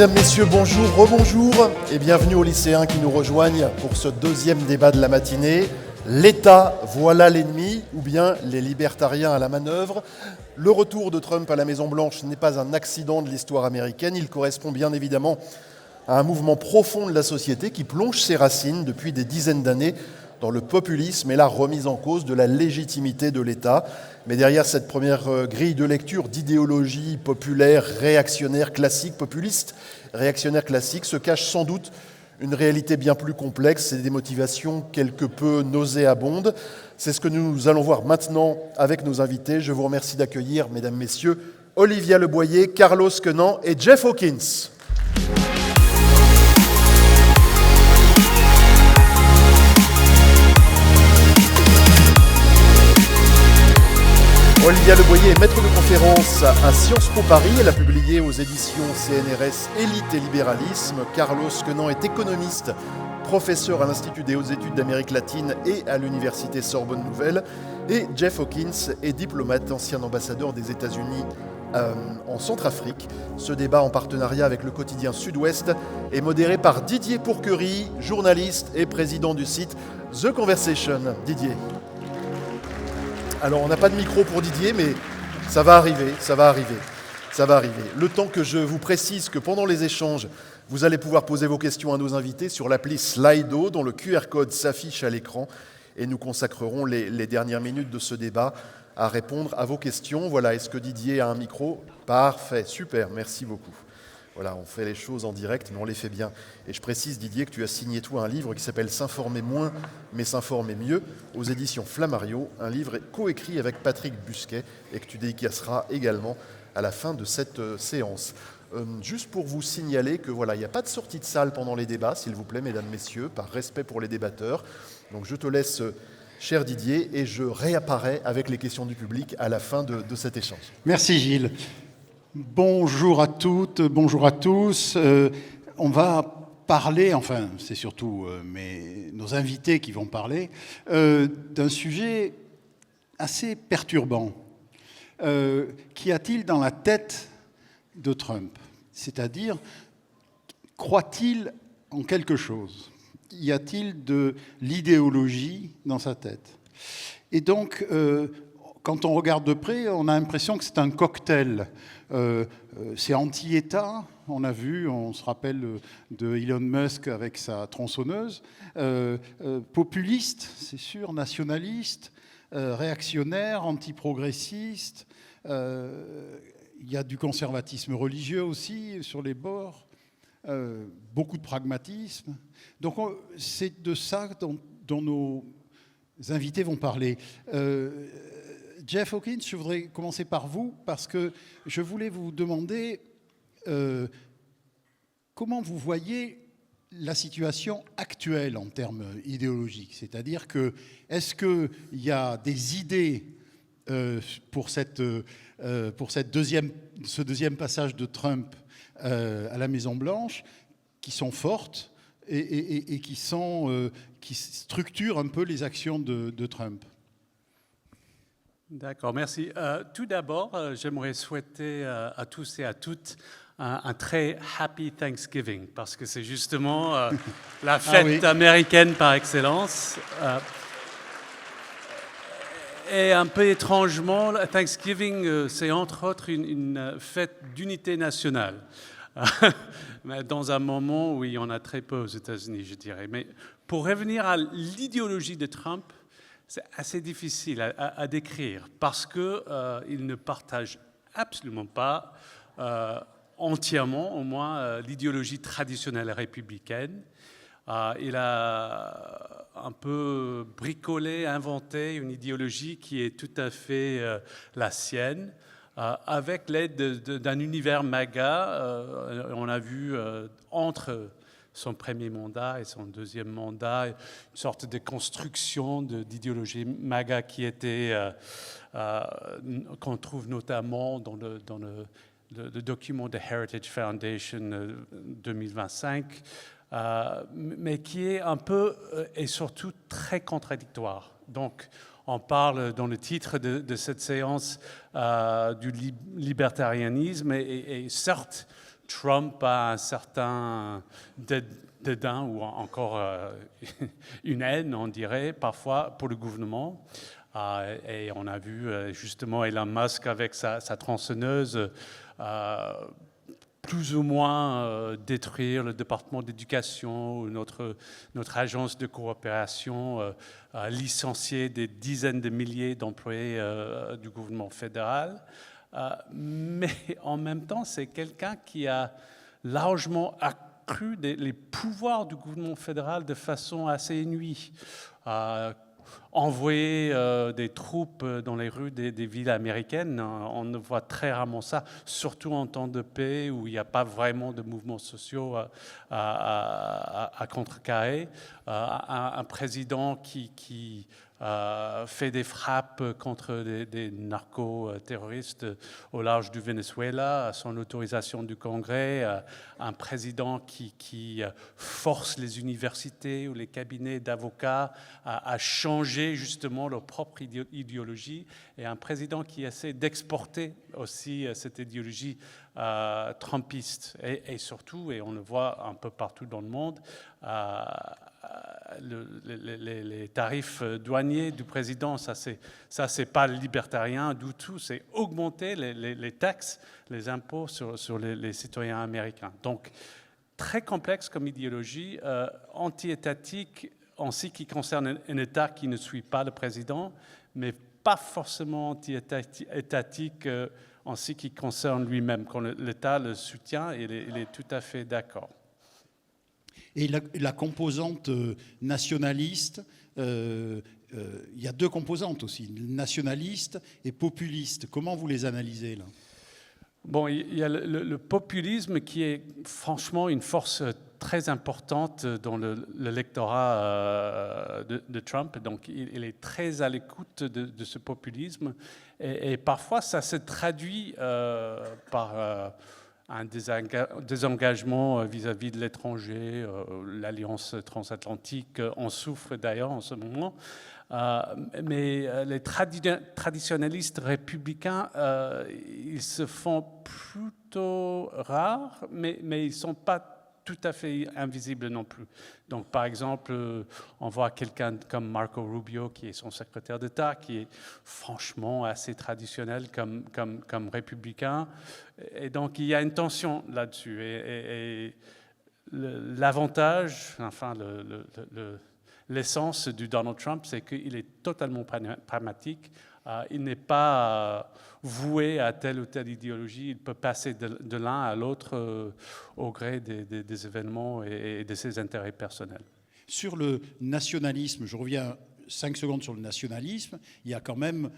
mesdames, messieurs, bonjour, rebonjour et bienvenue aux lycéens qui nous rejoignent pour ce deuxième débat de la matinée. L'État, voilà l'ennemi, ou bien les libertariens à la manœuvre. Le retour de Trump à la Maison-Blanche n'est pas un accident de l'histoire américaine, il correspond bien évidemment à un mouvement profond de la société qui plonge ses racines depuis des dizaines d'années dans le populisme et la remise en cause de la légitimité de l'État. Mais derrière cette première grille de lecture d'idéologie populaire, réactionnaire, classique, populiste, réactionnaire, classique, se cache sans doute une réalité bien plus complexe et des motivations quelque peu nauséabondes. C'est ce que nous allons voir maintenant avec nos invités. Je vous remercie d'accueillir, mesdames, messieurs, Olivia Leboyer, Carlos Quenant et Jeff Hawkins. Olivia Leboyer est maître de conférence à Sciences Po Paris. Elle a publié aux éditions CNRS Élite et Libéralisme. Carlos Quenant est économiste, professeur à l'Institut des hautes études d'Amérique latine et à l'Université Sorbonne Nouvelle. Et Jeff Hawkins est diplomate, ancien ambassadeur des États-Unis en Centrafrique. Ce débat, en partenariat avec le quotidien Sud-Ouest, est modéré par Didier Pourquerie, journaliste et président du site The Conversation. Didier. Alors, on n'a pas de micro pour Didier, mais ça va arriver. Le temps que je vous précise que pendant les échanges, vous allez pouvoir poser vos questions à nos invités sur l'appli Slido, dont le QR code s'affiche à l'écran. Et nous consacrerons les dernières minutes de ce débat à répondre à vos questions. Voilà, est-ce que Didier a un micro ? Parfait, super, merci beaucoup. Voilà, on fait les choses en direct, mais on les fait bien. Et je précise, Didier, que tu as signé toi un livre qui s'appelle « S'informer moins, mais s'informer mieux » aux éditions Flammarion, un livre coécrit avec Patrick Busquet et que tu dédicaceras également à la fin de cette séance. Juste pour vous signaler que voilà, il n'y a pas de sortie de salle pendant les débats, s'il vous plaît, mesdames, messieurs, par respect pour les débatteurs. Donc je te laisse, cher Didier, et je réapparais avec les questions du public à la fin de cet échange. Merci Gilles. Bonjour à toutes, bonjour à tous. On va parler, enfin c'est surtout nos invités qui vont parler, d'un sujet assez perturbant. Qu'y a-t-il dans la tête de Trump ? C'est-à-dire, croit-il en quelque chose ? Y a-t-il de l'idéologie dans sa tête ? Et donc, quand on regarde de près, on a l'impression que c'est un cocktail. C'est anti-État, on se rappelle de Elon Musk avec sa tronçonneuse, populiste, c'est sûr, nationaliste, réactionnaire, anti-progressiste, il y a du conservatisme religieux aussi sur les bords, beaucoup de pragmatisme. Donc c'est de ça dont nos invités vont parler. Jeff Hawkins, je voudrais commencer par vous, parce que je voulais vous demander comment vous voyez la situation actuelle en termes idéologiques. C'est-à-dire que, est-ce qu'il y a des idées pour ce deuxième passage de Trump à la Maison-Blanche qui sont fortes et qui structurent un peu les actions de Trump ? D'accord, merci. Tout d'abord, j'aimerais souhaiter à tous et à toutes un très happy Thanksgiving, parce que c'est justement la fête américaine par excellence. Et un peu étrangement, Thanksgiving, c'est entre autres une fête d'unité nationale. Dans un moment où il y en a très peu aux États-Unis, je dirais. Mais pour revenir à l'idéologie de Trump, c'est assez difficile à décrire parce qu'il ne partage absolument pas entièrement, au moins, l'idéologie traditionnelle républicaine. Il a un peu bricolé, inventé une idéologie qui est tout à fait la sienne, avec l'aide d'un univers MAGA. On a vu entre son premier mandat et son deuxième mandat, une sorte de construction d'idéologie MAGA qui était, qu'on trouve notamment dans le document de Heritage Foundation 2025, mais qui est un peu et surtout très contradictoire. Donc, on parle dans le titre de cette séance du libertarianisme et certes, Trump a un certain dédain ou encore une haine, on dirait, parfois, pour le gouvernement. Et on a vu justement Elon Musk avec sa tronçonneuse plus ou moins détruire le département d'éducation ou notre agence de coopération, licencier des dizaines de milliers d'employés du gouvernement fédéral. Mais en même temps, c'est quelqu'un qui a largement accru les pouvoirs du gouvernement fédéral de façon assez inouïe. Envoyer des troupes dans les rues des villes américaines, on ne voit très rarement ça, surtout en temps de paix où il n'y a pas vraiment de mouvements sociaux à contrecarrer. Un président qui fait des frappes contre des narco-terroristes au large du Venezuela, sans l'autorisation du Congrès, un président qui force les universités ou les cabinets d'avocats à changer justement leur propre idéologie, et un président qui essaie d'exporter aussi cette idéologie trumpiste. Et surtout, et on le voit un peu partout dans le monde, les tarifs douaniers du président, ça c'est pas libertarien du tout, c'est augmenter les taxes, les impôts sur les citoyens américains. Donc, très complexe comme idéologie, anti-étatique en ce qui concerne un État qui ne suit pas le président, mais pas forcément anti-étatique en ce qui concerne lui-même. Quand l'État le soutient, il est tout à fait d'accord. Et la composante nationaliste, il y a deux composantes aussi, nationaliste et populiste. Comment vous les analysez là ? Bon, il y a le populisme qui est franchement une force très importante dans l'électorat de Trump. Donc, il est très à l'écoute de ce populisme. Et parfois, ça se traduit par un désengagement vis-à-vis de l'étranger. L'Alliance transatlantique en souffre d'ailleurs en ce moment. Mais les traditionnalistes républicains, ils se font plutôt rares, mais ils ne sont pas tout à fait invisibles non plus. Donc, par exemple, on voit quelqu'un comme Marco Rubio, qui est son secrétaire d'État, qui est franchement assez traditionnel comme républicain. Et donc, il y a une tension là-dessus. Et l'avantage, enfin, l'essence du Donald Trump, c'est qu'il est totalement pragmatique. Il n'est pas voué à telle ou telle idéologie. Il peut passer de l'un à l'autre au gré des événements et de ses intérêts personnels. Sur le nationalisme, je reviens 5 secondes sur le nationalisme, il y a quand même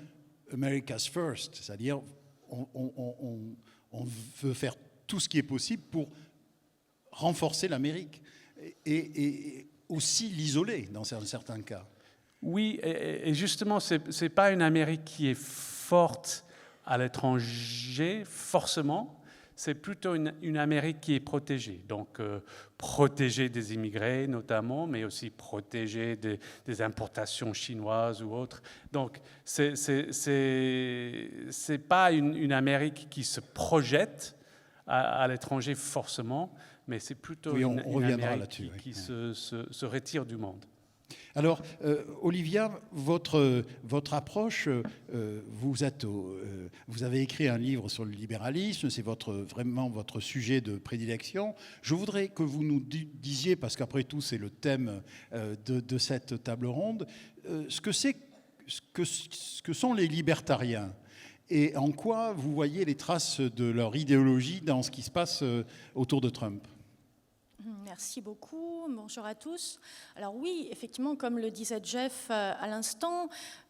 America's First, c'est-à-dire on veut faire tout ce qui est possible pour renforcer l'Amérique et aussi l'isoler dans certains cas. Oui, et justement, ce n'est pas une Amérique qui est forte à l'étranger, forcément. C'est plutôt une Amérique qui est protégée. Donc, protégée des immigrés notamment, mais aussi protégée des importations chinoises ou autres. Donc, ce n'est pas une Amérique qui se projette à l'étranger forcément, mais c'est plutôt une Amérique qui se retire du monde. Alors, Olivia, votre approche, vous avez écrit un livre sur le libéralisme, c'est vraiment votre sujet de prédilection. Je voudrais que vous nous disiez, parce qu'après tout, c'est le thème de cette table ronde, ce que sont les libertariens et en quoi vous voyez les traces de leur idéologie dans ce qui se passe autour de Trump. Merci beaucoup. Bonjour à tous. Alors oui, effectivement, comme le disait Jeff à l'instant,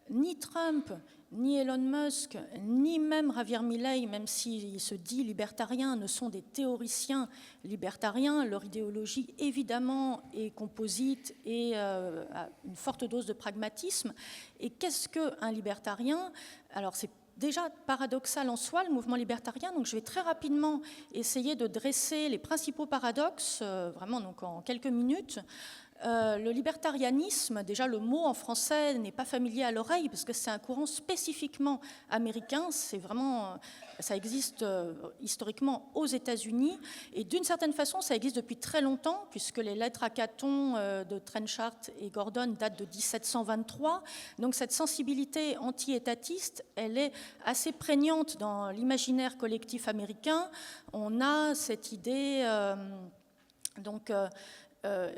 ni Trump, ni Elon Musk, ni même Javier Milei, même s'il se dit libertarien, ne sont des théoriciens libertariens. Leur idéologie, évidemment, est composite et a une forte dose de pragmatisme. Et qu'est-ce qu'un libertarien ? Alors, c'est déjà paradoxal en soi, le mouvement libertarien. Donc, je vais très rapidement essayer de dresser les principaux paradoxes, vraiment donc en quelques minutes. Le libertarianisme, déjà le mot en français n'est pas familier à l'oreille parce que c'est un courant spécifiquement américain, c'est vraiment, ça existe historiquement aux États-Unis et d'une certaine façon ça existe depuis très longtemps puisque les lettres à Caton de Trenchard et Gordon datent de 1723, donc cette sensibilité anti-étatiste, elle est assez prégnante dans l'imaginaire collectif américain. On a cette idée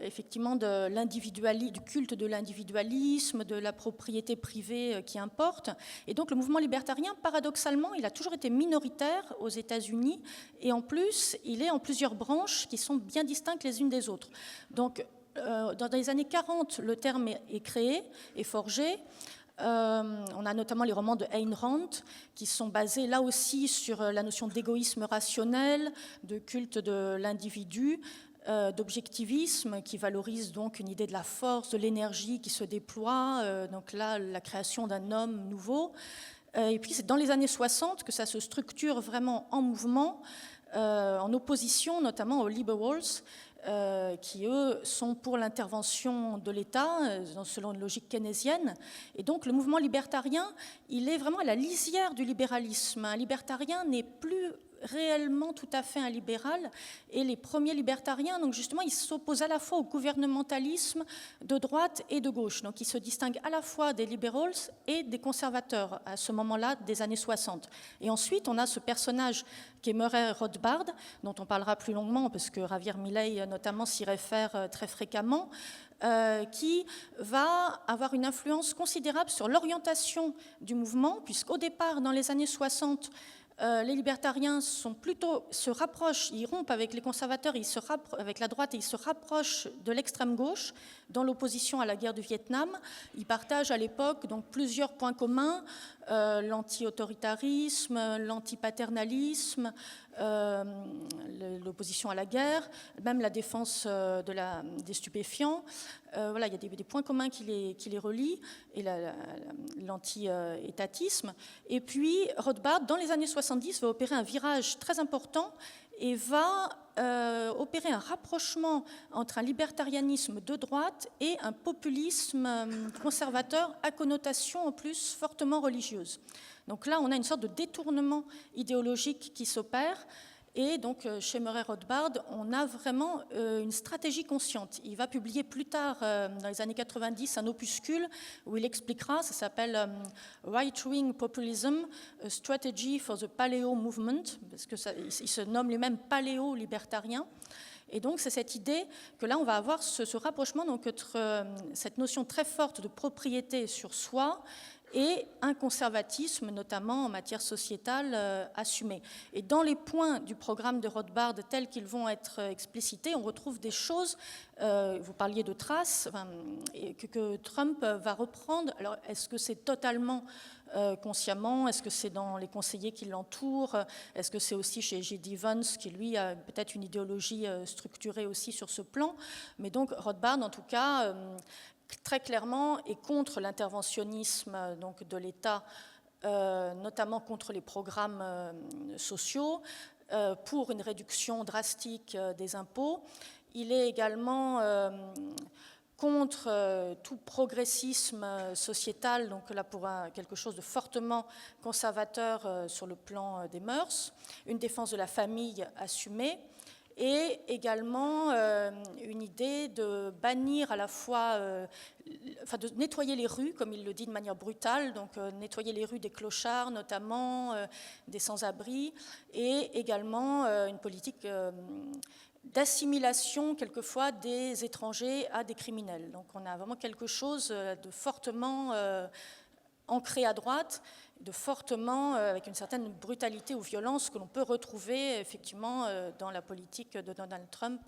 effectivement du culte de l'individualisme, de la propriété privée qui importe. Et donc le mouvement libertarien, paradoxalement, il a toujours été minoritaire aux États-Unis et en plus, il est en plusieurs branches qui sont bien distinctes les unes des autres. Donc dans les années 40, le terme est créé, est forgé. On a notamment les romans de Ayn Rand qui sont basés là aussi sur la notion d'égoïsme rationnel, de culte de l'individu, d'objectivisme qui valorise donc une idée de la force, de l'énergie qui se déploie, donc là la création d'un homme nouveau. Et puis c'est dans les années 60 que ça se structure vraiment en mouvement, en opposition notamment aux liberals, qui eux sont pour l'intervention de l'État selon une logique keynésienne. Et donc le mouvement libertarien, il est vraiment à la lisière du libéralisme. Un libertarien n'est plus réellement tout à fait un libéral, et les premiers libertariens, donc justement, ils s'opposent à la fois au gouvernementalisme de droite et de gauche, donc ils se distinguent à la fois des liberals et des conservateurs à ce moment-là des années 60. Et ensuite, on a ce personnage qui est Murray Rothbard, dont on parlera plus longuement, parce que Javier Milei notamment s'y réfère très fréquemment, qui va avoir une influence considérable sur l'orientation du mouvement, puisqu'au départ, dans les années 60, les libertariens se rapprochent, ils rompent avec les conservateurs, avec la droite, et ils se rapprochent de l'extrême gauche dans l'opposition à la guerre du Vietnam. Ils partagent à l'époque donc plusieurs points communs, l'anti-autoritarisme, l'antipaternalisme, l'opposition à la guerre, même la défense des stupéfiants. Voilà, il y a des points communs qui les relient, et l'anti-étatisme. Et puis, Rothbard, dans les années 70, va opérer un virage très important et va opérer un rapprochement entre un libertarianisme de droite et un populisme conservateur à connotation en plus fortement religieuse. Donc là, on a une sorte de détournement idéologique qui s'opère. Et donc, chez Murray Rothbard, on a vraiment une stratégie consciente. Il va publier plus tard, dans les années 90, un opuscule où il expliquera, ça s'appelle Right-Wing Populism, a Strategy for the Paleo Movement, parce qu'il se nomme lui-même paléo-libertarien. Et donc, c'est cette idée que là, on va avoir ce rapprochement donc, entre cette notion très forte de propriété sur soi et un conservatisme, notamment en matière sociétale, assumé. Et dans les points du programme de Rothbard tels qu'ils vont être explicités, on retrouve des choses, vous parliez de traces, que Trump va reprendre. Alors, est-ce que c'est totalement consciemment? Est-ce que c'est dans les conseillers qui l'entourent? Est-ce que c'est aussi chez J.D. Vance, qui lui a peut-être une idéologie structurée aussi sur ce plan? Mais donc, Rothbard, en tout cas, très clairement est contre l'interventionnisme donc, de l'État, notamment contre les programmes sociaux, pour une réduction drastique des impôts. Il est également contre tout progressisme sociétal, donc là pour quelque chose de fortement conservateur sur le plan des mœurs, une défense de la famille assumée, et également une idée de bannir à la fois, de nettoyer les rues, comme il le dit de manière brutale, donc nettoyer les rues des clochards notamment, des sans-abri, et également une politique d'assimilation quelquefois des étrangers à des criminels. Donc on a vraiment quelque chose de fortement ancré à droite, de fortement, avec une certaine brutalité ou violence que l'on peut retrouver effectivement dans la politique de Donald Trump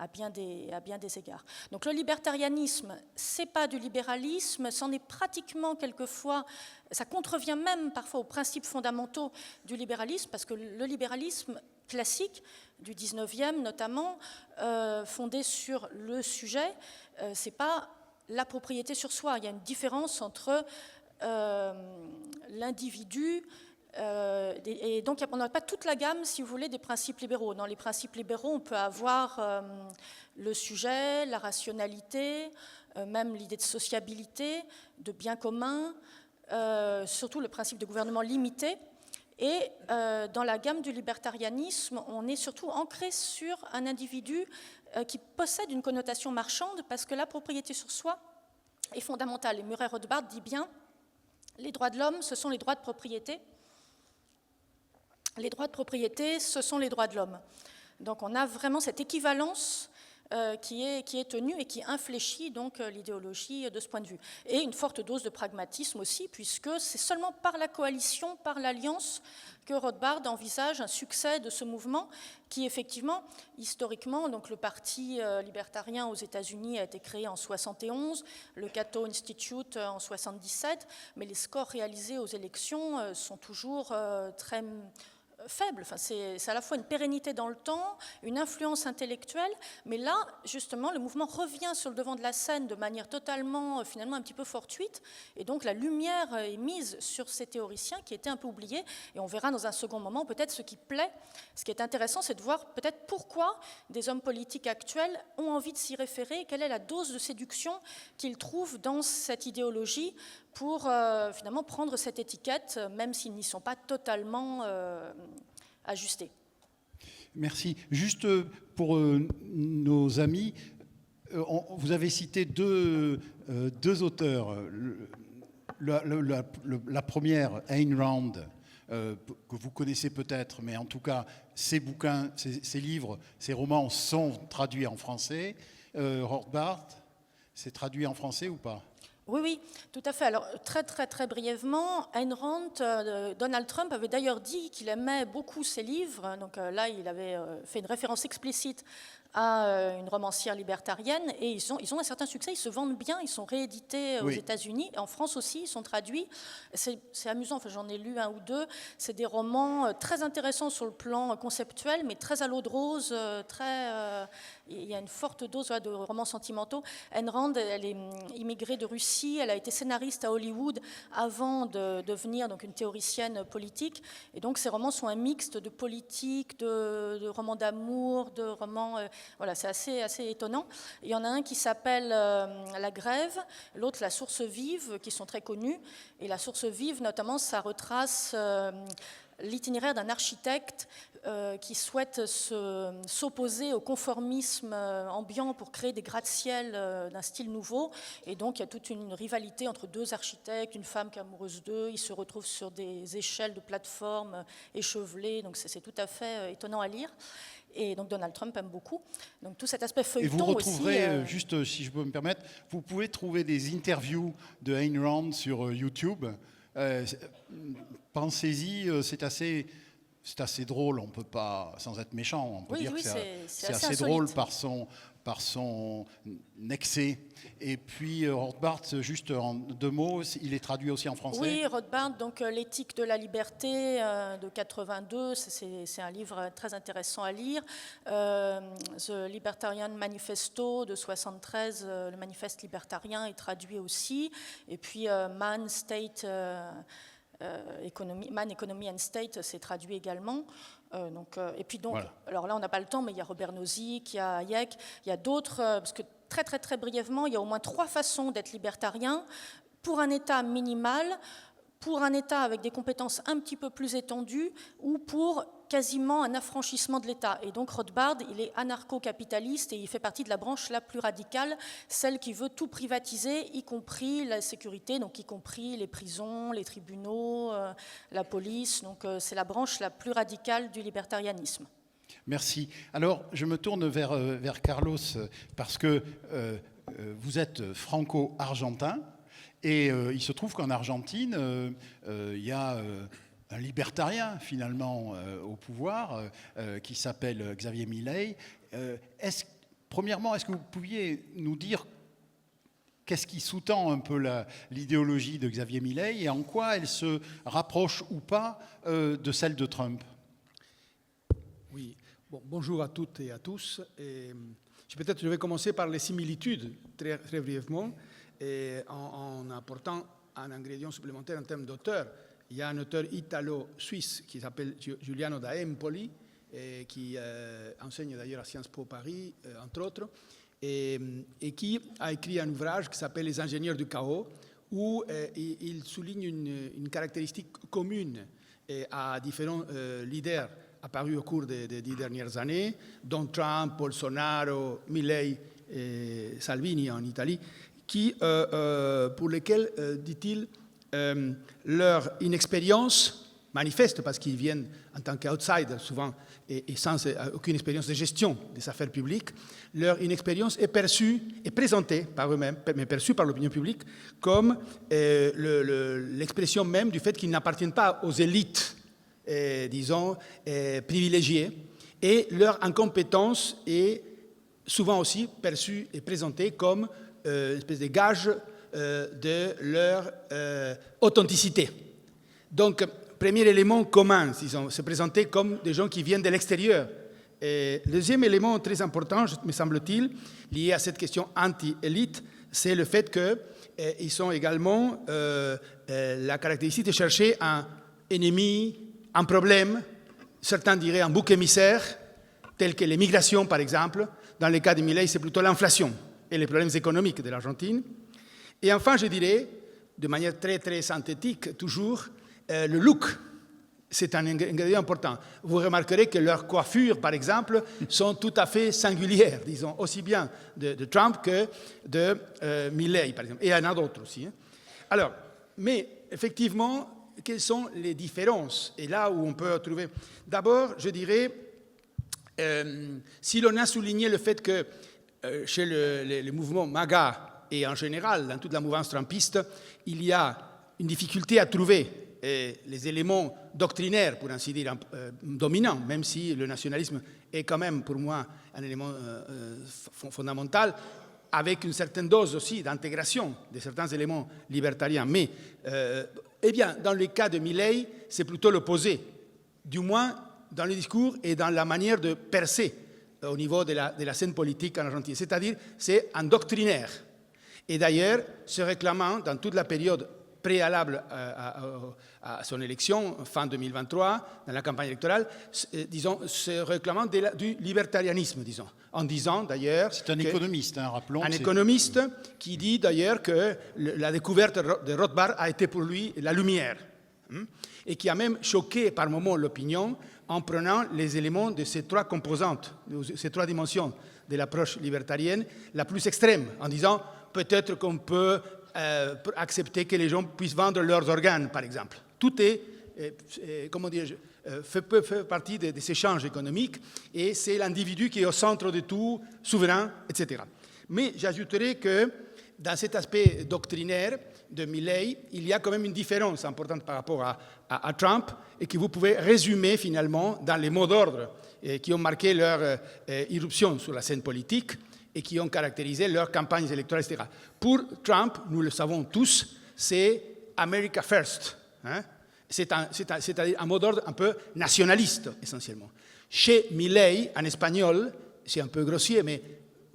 à bien des égards. Donc le libertarianisme, c'est pas du libéralisme, c'en est pratiquement quelquefois, ça contrevient même parfois aux principes fondamentaux du libéralisme, parce que le libéralisme classique du 19e notamment, fondé sur le sujet, c'est pas la propriété sur soi. Il y a une différence entre l'individu, Et donc, on n'a pas toute la gamme, si vous voulez, des principes libéraux. Dans les principes libéraux, on peut avoir le sujet, la rationalité, même l'idée de sociabilité, de bien commun, surtout le principe de gouvernement limité. Et dans la gamme du libertarianisme, on est surtout ancré sur un individu qui possède une connotation marchande parce que la propriété sur soi est fondamentale. Et Murray Rothbard dit bien, les droits de l'homme, ce sont les droits de propriété. Les droits de propriété, ce sont les droits de l'homme. Donc on a vraiment cette équivalence qui est tenue et qui infléchit donc l'idéologie de ce point de vue. Et une forte dose de pragmatisme aussi, puisque c'est seulement par la coalition, par l'alliance, que Rothbard envisage un succès de ce mouvement qui, effectivement, historiquement, donc le Parti libertarien aux États-Unis a été créé en 71, le Cato Institute en 77, mais les scores réalisés aux élections sont toujours très faible. Enfin, c'est à la fois une pérennité dans le temps, une influence intellectuelle, mais là, justement, le mouvement revient sur le devant de la scène de manière totalement, finalement, un petit peu fortuite, et donc la lumière est mise sur ces théoriciens qui étaient un peu oubliés, et on verra dans un second moment peut-être ce qui plaît. Ce qui est intéressant, c'est de voir peut-être pourquoi des hommes politiques actuels ont envie de s'y référer, quelle est la dose de séduction qu'ils trouvent dans cette idéologie pour finalement prendre cette étiquette, même s'ils n'y sont pas totalement ajustés. Merci. Juste pour nos amis, vous avez cité deux auteurs. La première, Ayn Rand, que vous connaissez peut-être, mais en tout cas, ses bouquins, ses livres, ses romans sont traduits en français. Rothbard, c'est traduit en français ou pas ? Oui, oui, tout à fait. Alors, très brièvement, Ayn Rand, Donald Trump avait d'ailleurs dit qu'il aimait beaucoup ses livres. Donc là, il avait fait une référence explicite à une romancière libertarienne. Et ils ont un certain succès, ils se vendent bien, ils sont réédités aux États-Unis. En France aussi, ils sont traduits. C'est amusant, enfin, j'en ai lu un ou deux. C'est des romans très intéressants sur le plan conceptuel, mais très à l'eau de rose, il y a une forte dose de romans sentimentaux. Ayn Rand, elle est immigrée de Russie, elle a été scénariste à Hollywood avant de devenir donc une théoricienne politique. Et donc ces romans sont un mixte de politique, de romans d'amour, de romans... voilà, c'est assez étonnant. Il y en a un qui s'appelle La Grève, l'autre La Source Vive, qui sont très connus. Et La Source Vive, notamment, ça retrace... l'itinéraire d'un architecte qui souhaite s'opposer au conformisme ambiant pour créer des gratte-ciel d'un style nouveau. Et donc, il y a toute une rivalité entre deux architectes, une femme qui est amoureuse d'eux. Ils se retrouvent sur des échelles de plateformes échevelées. Donc, c'est tout à fait étonnant à lire. Et donc, Donald Trump aime beaucoup. Donc, tout cet aspect feuilleton aussi... Et vous retrouverez, juste si je peux me permettre, vous pouvez trouver des interviews de Ayn Rand sur YouTube. Pensez-y, c'est assez drôle, on peut pas, sans être méchant, on peut dire que c'est assez drôle par son excès. Et puis Rothbard, juste en deux mots, il est traduit aussi en français. Oui, Rothbard, donc L'éthique de la liberté de 82, c'est un livre très intéressant à lire. The Libertarian Manifesto de 73, le manifeste libertarien est traduit aussi. Et puis Man, State... Man, Economy and State, c'est traduit également. Et puis donc, voilà. Alors là, on n'a pas le temps, mais il y a Robert Nozick, il y a Hayek, il y a d'autres, parce que très brièvement, il y a au moins 3 façons d'être libertarien. Pour un État minimal, pour un État avec des compétences un petit peu plus étendues, ou pour quasiment un affranchissement de l'État. Et donc Rothbard, il est anarcho-capitaliste et il fait partie de la branche la plus radicale, celle qui veut tout privatiser, y compris la sécurité, donc y compris les prisons, les tribunaux, la police. Donc c'est la branche la plus radicale du libertarianisme. Merci. Alors, je me tourne vers Carlos, parce que vous êtes franco-argentin, et il se trouve qu'en Argentine, il y a... un libertarien, finalement, au pouvoir, qui s'appelle Xavier Milei. Premièrement, est-ce que vous pouviez nous dire qu'est-ce qui sous-tend un peu l'idéologie de Xavier Milei et en quoi elle se rapproche ou pas de celle de Trump ? Oui. Bonjour à toutes et à tous. Peut-être je vais commencer par les similitudes, très brièvement, en apportant un ingrédient supplémentaire en termes d'auteur. il y a un auteur italo-suisse qui s'appelle Giuliano da Empoli, qui enseigne d'ailleurs à Sciences Po Paris, entre autres, et qui a écrit un ouvrage qui s'appelle Les ingénieurs du chaos, où il souligne une caractéristique commune à différents leaders apparus au cours des 10 dernières années, dont Trump, Bolsonaro, Milei et Salvini en Italie, pour lesquels, dit-il, leur inexpérience manifeste, parce qu'ils viennent en tant qu'outsiders souvent et sans aucune expérience de gestion des affaires publiques, leur inexpérience est perçue et présentée par eux-mêmes, mais perçue par l'opinion publique, comme l'expression même du fait qu'ils n'appartiennent pas aux élites, disons, privilégiées, et leur incompétence est souvent aussi perçue et présentée comme une espèce de gage de leur authenticité. Donc, premier élément commun, disons, se présenter comme des gens qui viennent de l'extérieur. Et le deuxième élément très important, me semble-t-il, lié à cette question anti-élite, c'est le fait qu'ils sont également la caractéristique de chercher un ennemi, un problème, certains diraient un bouc émissaire, tel que les migrations, par exemple. Dans le cas de Milei, c'est plutôt l'inflation et les problèmes économiques de l'Argentine. Et enfin, je dirais, de manière très, très synthétique, toujours, le look, c'est un ingrédient important. Vous remarquerez que leurs coiffures, par exemple, sont tout à fait singulières, disons, aussi bien de Trump que de Milei, par exemple. Et il y en a d'autres aussi. Alors, mais effectivement, quelles sont les différences? Et là où on peut trouver... D'abord, je dirais, si l'on a souligné le fait que chez le mouvement MAGA et en général, dans toute la mouvance trumpiste, il y a une difficulté à trouver les éléments doctrinaires, pour ainsi dire, dominants, même si le nationalisme est quand même, pour moi, un élément fondamental, avec une certaine dose aussi d'intégration de certains éléments libertariens. Mais, eh bien, dans le cas de Milei, c'est plutôt l'opposé, du moins dans le discours et dans la manière de percer au niveau de la scène politique en Argentine. C'est-à-dire, c'est un doctrinaire. Et d'ailleurs, se réclamant dans toute la période préalable à son élection, fin 2023, dans la campagne électorale, disons, se réclamant du libertarianisme, disons, en disant d'ailleurs... C'est un économiste, hein, rappelons. Un économiste qui dit d'ailleurs que la découverte de Rothbard a été pour lui la lumière, et qui a même choqué par moments l'opinion en prenant les éléments de ces trois composantes, ces trois dimensions de l'approche libertarienne, la plus extrême, en disant peut-être qu'on peut accepter que les gens puissent vendre leurs organes, par exemple. Tout est, comment dirais-je, fait partie de ces échanges économiques, et c'est l'individu qui est au centre de tout, souverain, etc. Mais j'ajouterais que dans cet aspect doctrinaire de Milei, il y a quand même une différence importante par rapport à Trump, et que vous pouvez résumer finalement dans les mots d'ordre qui ont marqué leur irruption sur la scène politique et qui ont caractérisé leurs campagnes électorales, etc. Pour Trump, nous le savons tous, c'est America First. Hein? C'est un mot d'ordre un peu nationaliste, essentiellement. Chez Milei, en espagnol, c'est un peu grossier, mais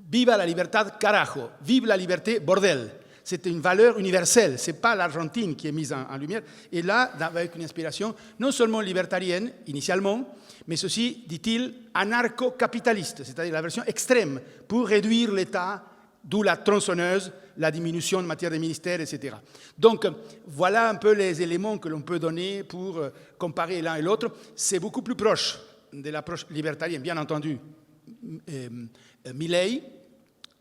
viva la libertad, carajo, vive la liberté, bordel. C'est une valeur universelle, ce n'est pas l'Argentine qui est mise en lumière. Et là, avec une inspiration non seulement libertarienne, initialement, mais aussi, dit-il, anarcho-capitaliste, c'est-à-dire la version extrême, pour réduire l'État, d'où la tronçonneuse, la diminution en matière de ministères, etc. Donc, voilà un peu les éléments que l'on peut donner pour comparer l'un et l'autre. C'est beaucoup plus proche de l'approche libertarienne, bien entendu, Milei,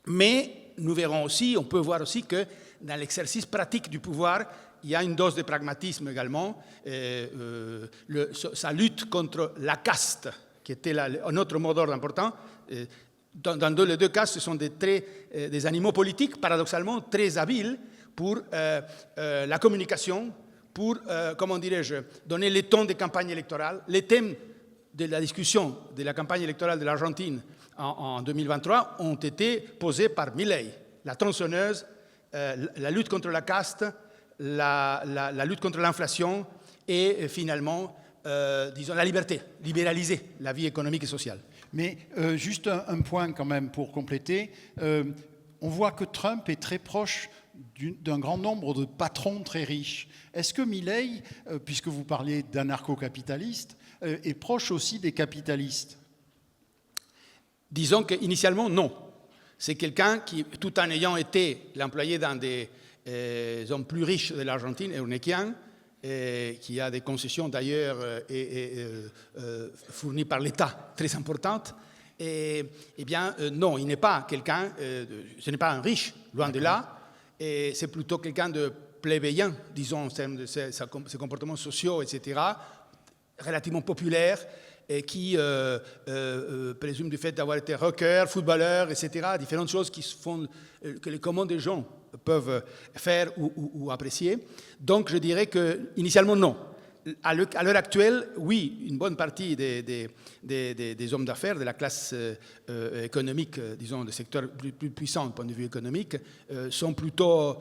mais nous verrons aussi, on peut voir aussi que dans l'exercice pratique du pouvoir, il y a une dose de pragmatisme également. Sa lutte contre la caste, qui était un autre mot d'ordre important. Dans les deux cas, ce sont des animaux politiques, paradoxalement, très habiles pour la communication, pour, comment dirais-je, donner les tons des campagnes électorales. Les thèmes de la discussion de la campagne électorale de l'Argentine en 2023 ont été posés par Milei. La tronçonneuse, la lutte contre la caste, la lutte contre l'inflation et finalement, disons, la liberté, libéraliser la vie économique et sociale. Mais juste un point quand même pour compléter. On voit que Trump est très proche d'un grand nombre de patrons très riches. Est-ce que Milei, puisque vous parliez d'anarcho-capitaliste, est proche aussi des capitalistes? Disons qu'initialement, non. C'est quelqu'un qui, tout en ayant été l'employé d'un des hommes plus riches de l'Argentine, Eurnequian, qui a des concessions d'ailleurs fournies par l'État très importantes, eh bien, non, il n'est pas quelqu'un, ce n'est pas un riche, loin de là, et c'est plutôt quelqu'un de plébéien, disons, en termes de ses comportements sociaux, etc., relativement populaire, et qui présume du fait d'avoir été rocker, footballeur, etc., différentes choses qui font que les communs des gens peuvent faire ou apprécier. Donc, je dirais qu'initialement, non. À l'heure actuelle, oui, une bonne partie des hommes d'affaires, de la classe économique, disons, des secteurs plus puissants du point de vue économique, sont plutôt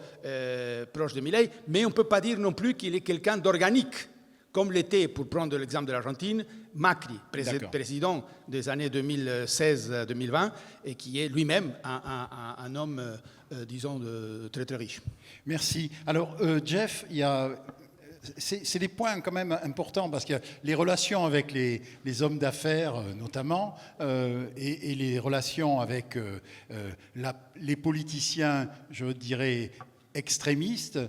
proches de Milei, mais on ne peut pas dire non plus qu'il est quelqu'un d'organique, comme l'était, pour prendre l'exemple de l'Argentine, Macri, président des années 2016-2020, et qui est lui-même un homme, disons, très très riche. Merci. Alors, Jeff, c'est des points quand même importants, parce que les relations avec les hommes d'affaires, notamment, et les relations avec les politiciens, je dirais, extrémistes.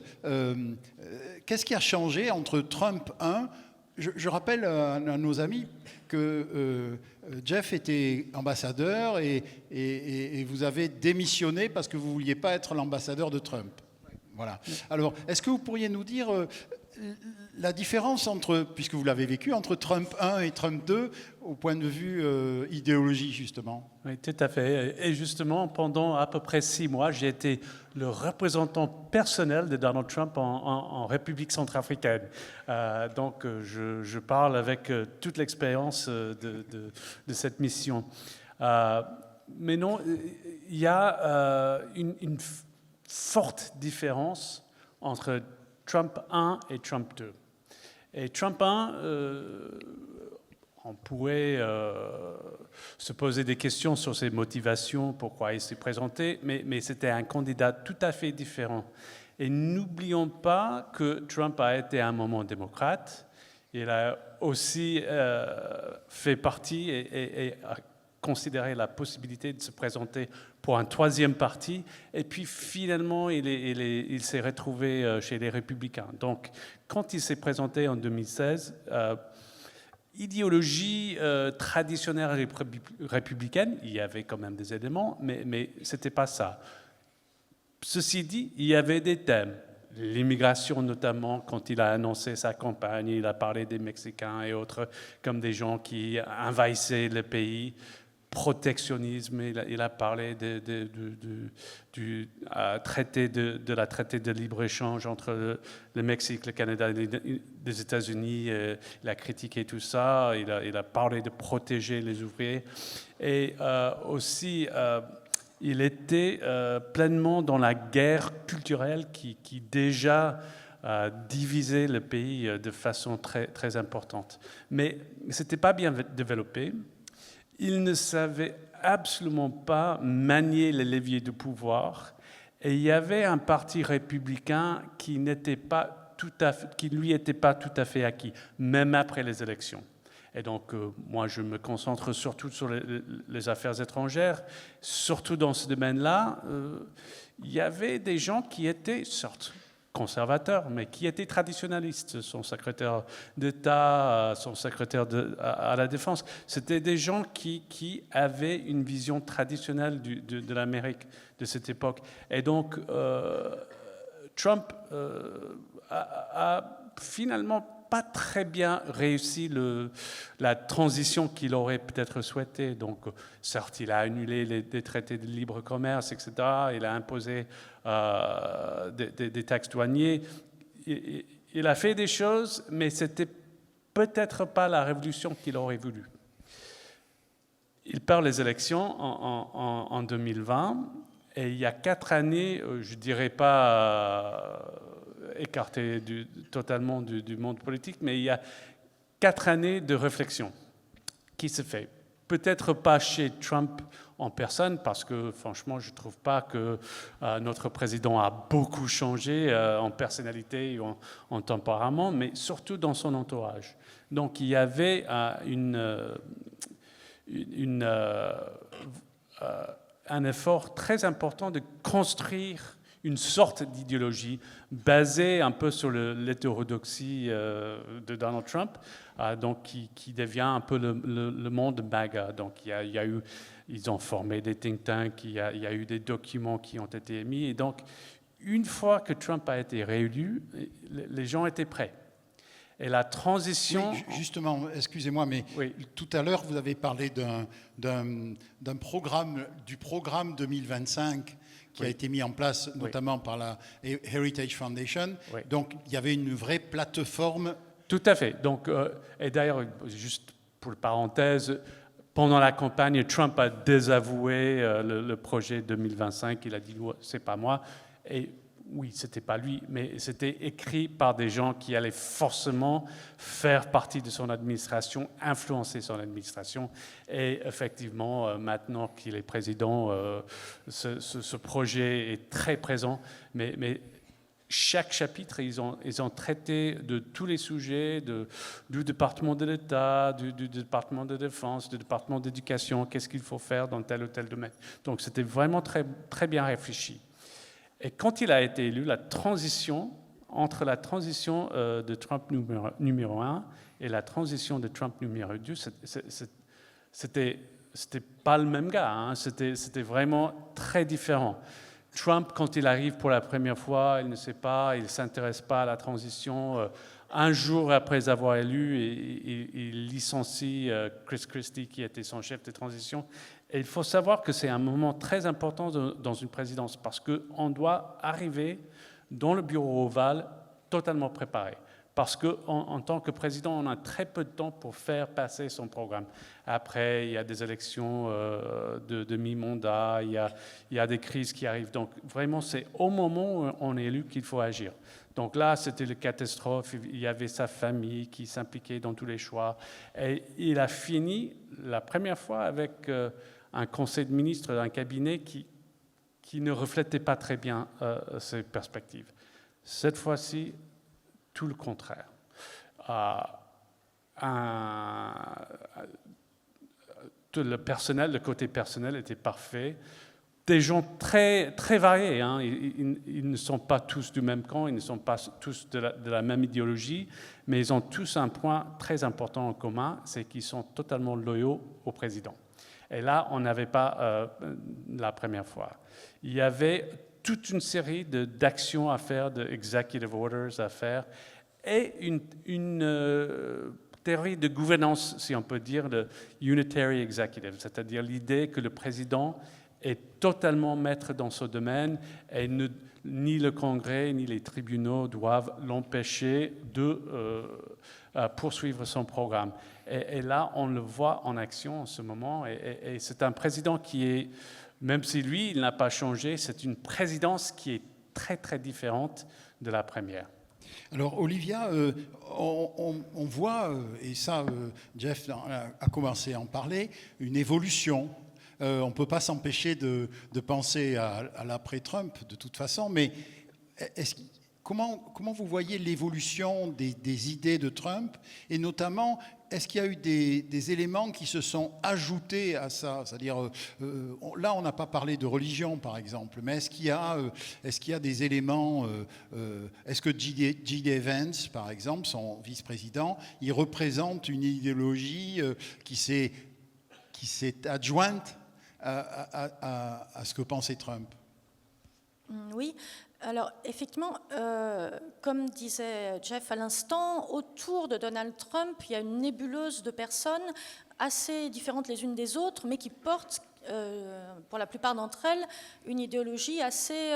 Qu'est-ce qui a changé entre Trump 1 ? Je rappelle à nos amis que Jeff était ambassadeur et vous avez démissionné parce que vous ne vouliez pas être l'ambassadeur de Trump. Voilà. Alors, est-ce que vous pourriez nous dire la différence entre, puisque vous l'avez vécu, entre Trump 1 et Trump 2 au point de vue idéologie, justement? Oui, tout à fait. Et justement, pendant à peu près 6 mois, j'ai été le représentant personnel de Donald Trump en République centrafricaine. Donc, je parle avec toute l'expérience de cette mission. Mais non, il y a une forte différence entre Trump 1 et Trump 2. Et Trump 1, on pourrait se poser des questions sur ses motivations, pourquoi il s'est présenté, mais c'était un candidat tout à fait différent. Et n'oublions pas que Trump a été à un moment démocrate. Il a aussi fait partie et a considéré la possibilité de se présenter pour un 3e parti, et puis finalement il s'est retrouvé chez les Républicains. Donc quand il s'est présenté en 2016, idéologie traditionnelle républicaine, il y avait quand même des éléments, mais ce n'était pas ça. Ceci dit, il y avait des thèmes. L'immigration notamment, quand il a annoncé sa campagne, il a parlé des Mexicains et autres comme des gens qui envahissaient le pays. Protectionnisme, il a parlé du traité de la traité de libre-échange entre le Mexique, le Canada et les États-Unis. Il a critiqué tout ça, il a parlé de protéger les ouvriers. Et aussi, il était pleinement dans la guerre culturelle qui déjà divisait le pays de façon très, très importante. Mais ce n'était pas bien développé. Il ne savait absolument pas manier les leviers de pouvoir, et il y avait un parti républicain qui lui était pas tout à fait acquis, même après les élections. Et donc, moi, je me concentre surtout sur les affaires étrangères. Surtout dans ce domaine-là, il y avait des gens qui étaient, certes, conservateur, mais qui était traditionnaliste, son secrétaire d'État, son secrétaire à la Défense. C'était des gens qui avaient une vision traditionnelle de l'Amérique de cette époque. Et donc, Trump a finalement pas très bien réussi la transition qu'il aurait peut-être souhaité. Donc, certes, il a annulé les traités de libre commerce, etc. Il a imposé des taxes douanières. Il a fait des choses, mais ce n'était peut-être pas la révolution qu'il aurait voulu. Il perd les élections en 2020, et il y a 4 années, je ne dirais pas écarté totalement du monde politique, mais il y a 4 années de réflexion qui se fait. Peut-être pas chez Trump en personne, parce que franchement, je ne trouve pas que notre président a beaucoup changé en personnalité et en tempérament, mais surtout dans son entourage. Donc il y avait un effort très important de construire une sorte d'idéologie basée un peu sur l'hétérodoxie de Donald Trump, donc qui devient un peu le monde MAGA. Donc ils ont formé des think tanks, il y a eu des documents qui ont été émis, et donc une fois que Trump a été réélu, les gens étaient prêts. Et la transition... Oui, justement, excusez-moi, mais oui. Tout à l'heure, vous avez parlé d'un programme, du programme 2025 qui a été mis en place notamment par la Heritage Foundation. Oui. Donc, il y avait une vraie plateforme. Tout à fait. Donc, et d'ailleurs, juste pour parenthèse, pendant la campagne, Trump a désavoué le projet 2025. Il a dit « c'est pas moi ». Et oui, c'était pas lui, mais c'était écrit par des gens qui allaient forcément faire partie de son administration, influencer son administration. Et effectivement, maintenant qu'il est président, ce projet est très présent. Mais chaque chapitre, ils ont traité de tous les sujets, du département de l'État, du département de défense, du département d'éducation, qu'est-ce qu'il faut faire dans tel ou tel domaine. Donc c'était vraiment très, très bien réfléchi. Et quand il a été élu, la transition, entre la transition de Trump numéro 1 et la transition de Trump numéro 2, c'était pas le même gars, hein, c'était vraiment très différent. Trump, quand il arrive pour la première fois, il ne sait pas, il ne s'intéresse pas à la transition. Un jour après avoir élu, il licencie Chris Christie, qui était son chef de transition. Et il faut savoir que c'est un moment très important dans une présidence, parce qu'on doit arriver dans le bureau ovale totalement préparé. Parce qu'en tant que président, on a très peu de temps pour faire passer son programme. Après, il y a des élections de mi-mandat, il y a des crises qui arrivent. Donc vraiment, c'est au moment où on est élu qu'il faut agir. Donc là, c'était la catastrophe. Il y avait sa famille qui s'impliquait dans tous les choix. Et il a fini la première fois avec un conseil de ministres, un cabinet qui ne reflétait pas très bien ses perspectives. Cette fois-ci, tout le contraire. Le côté personnel était parfait. Des gens très, très variés. Hein. Ils ne sont pas tous du même camp, ils ne sont pas tous de la même idéologie, mais ils ont tous un point très important en commun, c'est qu'ils sont totalement loyaux au président. Et là, on n'avait pas la première fois. Il y avait toute une série d'actions à faire, d'executive orders à faire, et une théorie de gouvernance, si on peut dire, de unitary executive, c'est-à-dire l'idée que le président est totalement maître dans ce domaine et ni le Congrès ni les tribunaux doivent l'empêcher de poursuivre son programme. Et là, on le voit en action en ce moment, et c'est un président qui est, même si lui, il n'a pas changé, c'est une présidence qui est très, très différente de la première. Alors, Olivia, on voit, et ça, Jeff a commencé à en parler, une évolution. On ne peut pas s'empêcher de penser à l'après-Trump, de toute façon, mais comment vous voyez l'évolution des idées de Trump, et notamment, est-ce qu'il y a eu des éléments qui se sont ajoutés à ça? C'est-à-dire, là, on n'a pas parlé de religion, par exemple, mais est-ce qu'il y a des éléments... est-ce que J.D. Vance, par exemple, son vice-président, il représente une idéologie qui s'est adjointe à ce que pensait Trump? Oui. Alors, effectivement, comme disait Jeff à l'instant, autour de Donald Trump, il y a une nébuleuse de personnes assez différentes les unes des autres, mais qui portent, pour la plupart d'entre elles, une idéologie assez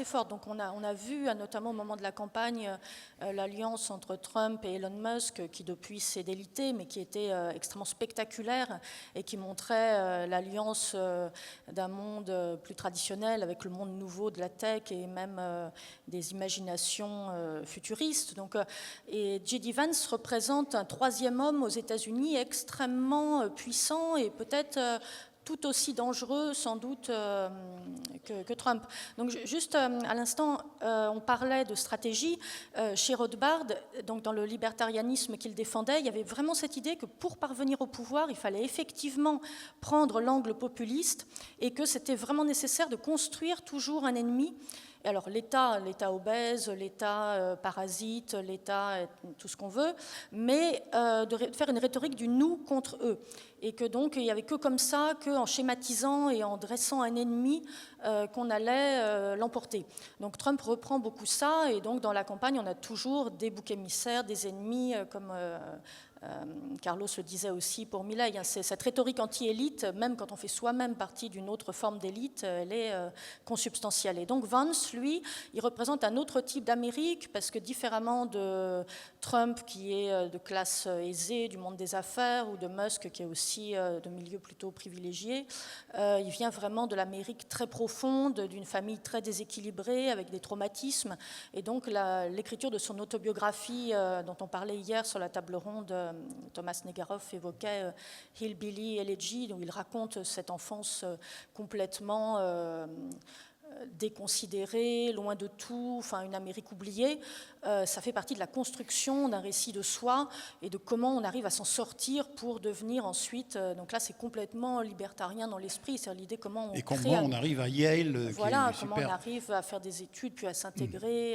forte. Donc on a vu, notamment au moment de la campagne, l'alliance entre Trump et Elon Musk, qui depuis s'est délitée, mais qui était extrêmement spectaculaire et qui montrait l'alliance d'un monde plus traditionnel avec le monde nouveau de la tech et même des imaginations futuristes. Donc, et J.D. Vance représente un troisième homme aux États-Unis extrêmement puissant et peut-être tout aussi dangereux sans doute que Trump. Donc juste à l'instant, on parlait de stratégie. Chez Rothbard, donc dans le libertarianisme qu'il défendait, il y avait vraiment cette idée que pour parvenir au pouvoir, il fallait effectivement prendre l'angle populiste et que c'était vraiment nécessaire de construire toujours un ennemi. Alors l'État obèse, l'État parasite, l'État tout ce qu'on veut, mais de faire une rhétorique du nous contre eux. Et que donc il n'y avait que comme ça, qu'en schématisant et en dressant un ennemi, qu'on allait l'emporter. Donc Trump reprend beaucoup ça, et donc dans la campagne, on a toujours des boucs émissaires, des ennemis, comme Carlos le disait aussi pour Milei. Cette rhétorique anti-élite, même quand on fait soi-même partie d'une autre forme d'élite, elle est consubstantielle. Et donc Vance, lui, il représente un autre type d'Amérique, parce que différemment de Trump, qui est de classe aisée, du monde des affaires, ou de Musk, qui est aussi de milieu plutôt privilégié, il vient vraiment de l'Amérique très profonde, d'une famille très déséquilibrée, avec des traumatismes. Et donc l'écriture de son autobiographie, dont on parlait hier sur la table ronde, Thomas Negaroff évoquait Hillbilly Elegy, où il raconte cette enfance complètement déconsidérée, loin de tout, enfin une Amérique oubliée. Ça fait partie de la construction d'un récit de soi et de comment on arrive à s'en sortir pour devenir ensuite. Donc là, c'est complètement libertarien dans l'esprit, c'est l'idée comment on et comment on arrive à Yale. Voilà, qui est comment super. on arrive à faire des études, puis à s'intégrer,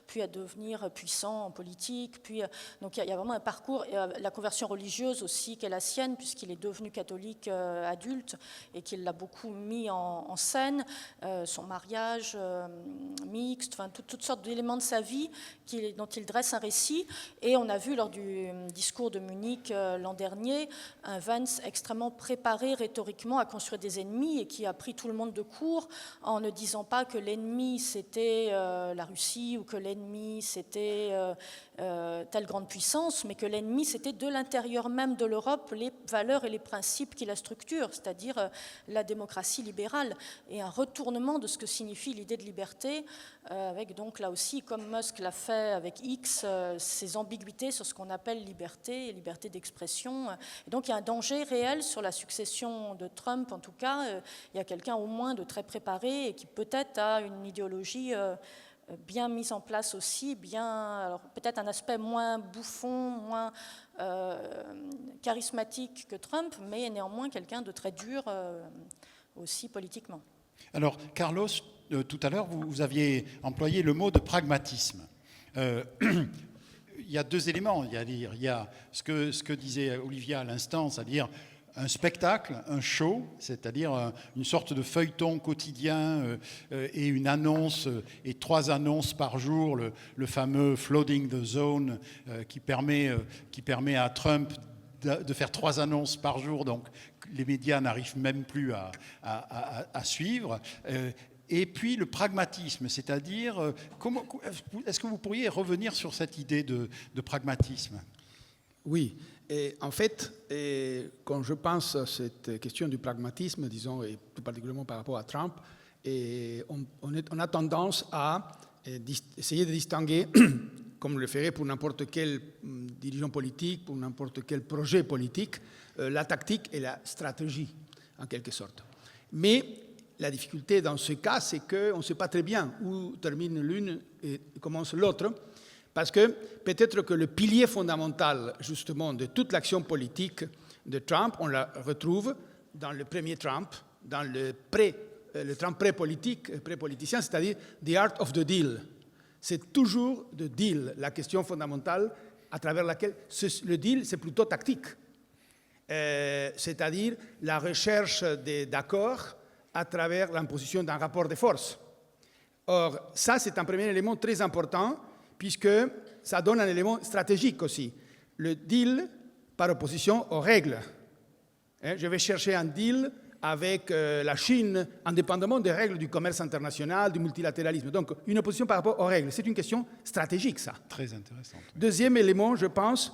puis à devenir puissant en politique. Puis donc il y a vraiment un parcours, la conversion religieuse aussi qui est la sienne, puisqu'il est devenu catholique adulte et qu'il l'a beaucoup mis en scène. Son mariage mixte, enfin toutes sortes d'éléments de sa vie dont il dresse un récit. Et on a vu lors du discours de Munich l'an dernier un Vance extrêmement préparé rhétoriquement à construire des ennemis et qui a pris tout le monde de court en ne disant pas que l'ennemi c'était la Russie ou que l'ennemi c'était telle grande puissance, mais que l'ennemi c'était de l'intérieur même de l'Europe les valeurs et les principes qui la structurent, c'est-à-dire la démocratie libérale et un retournement de ce que signifie l'idée de liberté, avec donc là aussi, comme Musk l'a fait avec X, ces ambiguïtés sur ce qu'on appelle liberté et liberté d'expression. Et donc il y a un danger réel sur la succession de Trump, en tout cas. Il y a quelqu'un au moins de très préparé et qui peut-être a une idéologie bien mise en place aussi, alors peut-être un aspect moins bouffon, moins charismatique que Trump, mais néanmoins quelqu'un de très dur aussi politiquement. Alors, Carlos, tout à l'heure, vous aviez employé le mot de pragmatisme. Il y a deux éléments. Il y a ce que disait Olivia à l'instant, c'est-à-dire un spectacle, un show, c'est-à-dire une sorte de feuilleton quotidien et une annonce, et 3 annonces par jour, le fameux flooding the zone qui permet à Trump de faire 3 annonces par jour, donc les médias n'arrivent même plus à suivre. Et puis le pragmatisme, c'est-à-dire, est-ce que vous pourriez revenir sur cette idée de pragmatisme ? Oui, et en fait, quand je pense à cette question du pragmatisme, disons, et plus particulièrement par rapport à Trump, on a tendance à essayer de distinguer, comme le ferait pour n'importe quel dirigeant politique, pour n'importe quel projet politique, la tactique et la stratégie, en quelque sorte. Mais la difficulté dans ce cas, c'est qu'on ne sait pas très bien où termine l'une et commence l'autre, parce que peut-être que le pilier fondamental, justement, de toute l'action politique de Trump, on la retrouve dans le premier Trump, dans le Trump pré-politicien, c'est-à-dire the art of the deal. C'est toujours le deal, la question fondamentale à travers laquelle le deal, c'est plutôt tactique. C'est-à-dire la recherche d'accords à travers l'imposition d'un rapport de force. Or, ça, c'est un premier élément très important, puisque ça donne un élément stratégique aussi. Le deal par opposition aux règles. Je vais chercher un deal avec la Chine, indépendamment des règles du commerce international, du multilatéralisme. Donc, une opposition par rapport aux règles. C'est une question stratégique, ça. Très intéressant. Deuxième élément, je pense,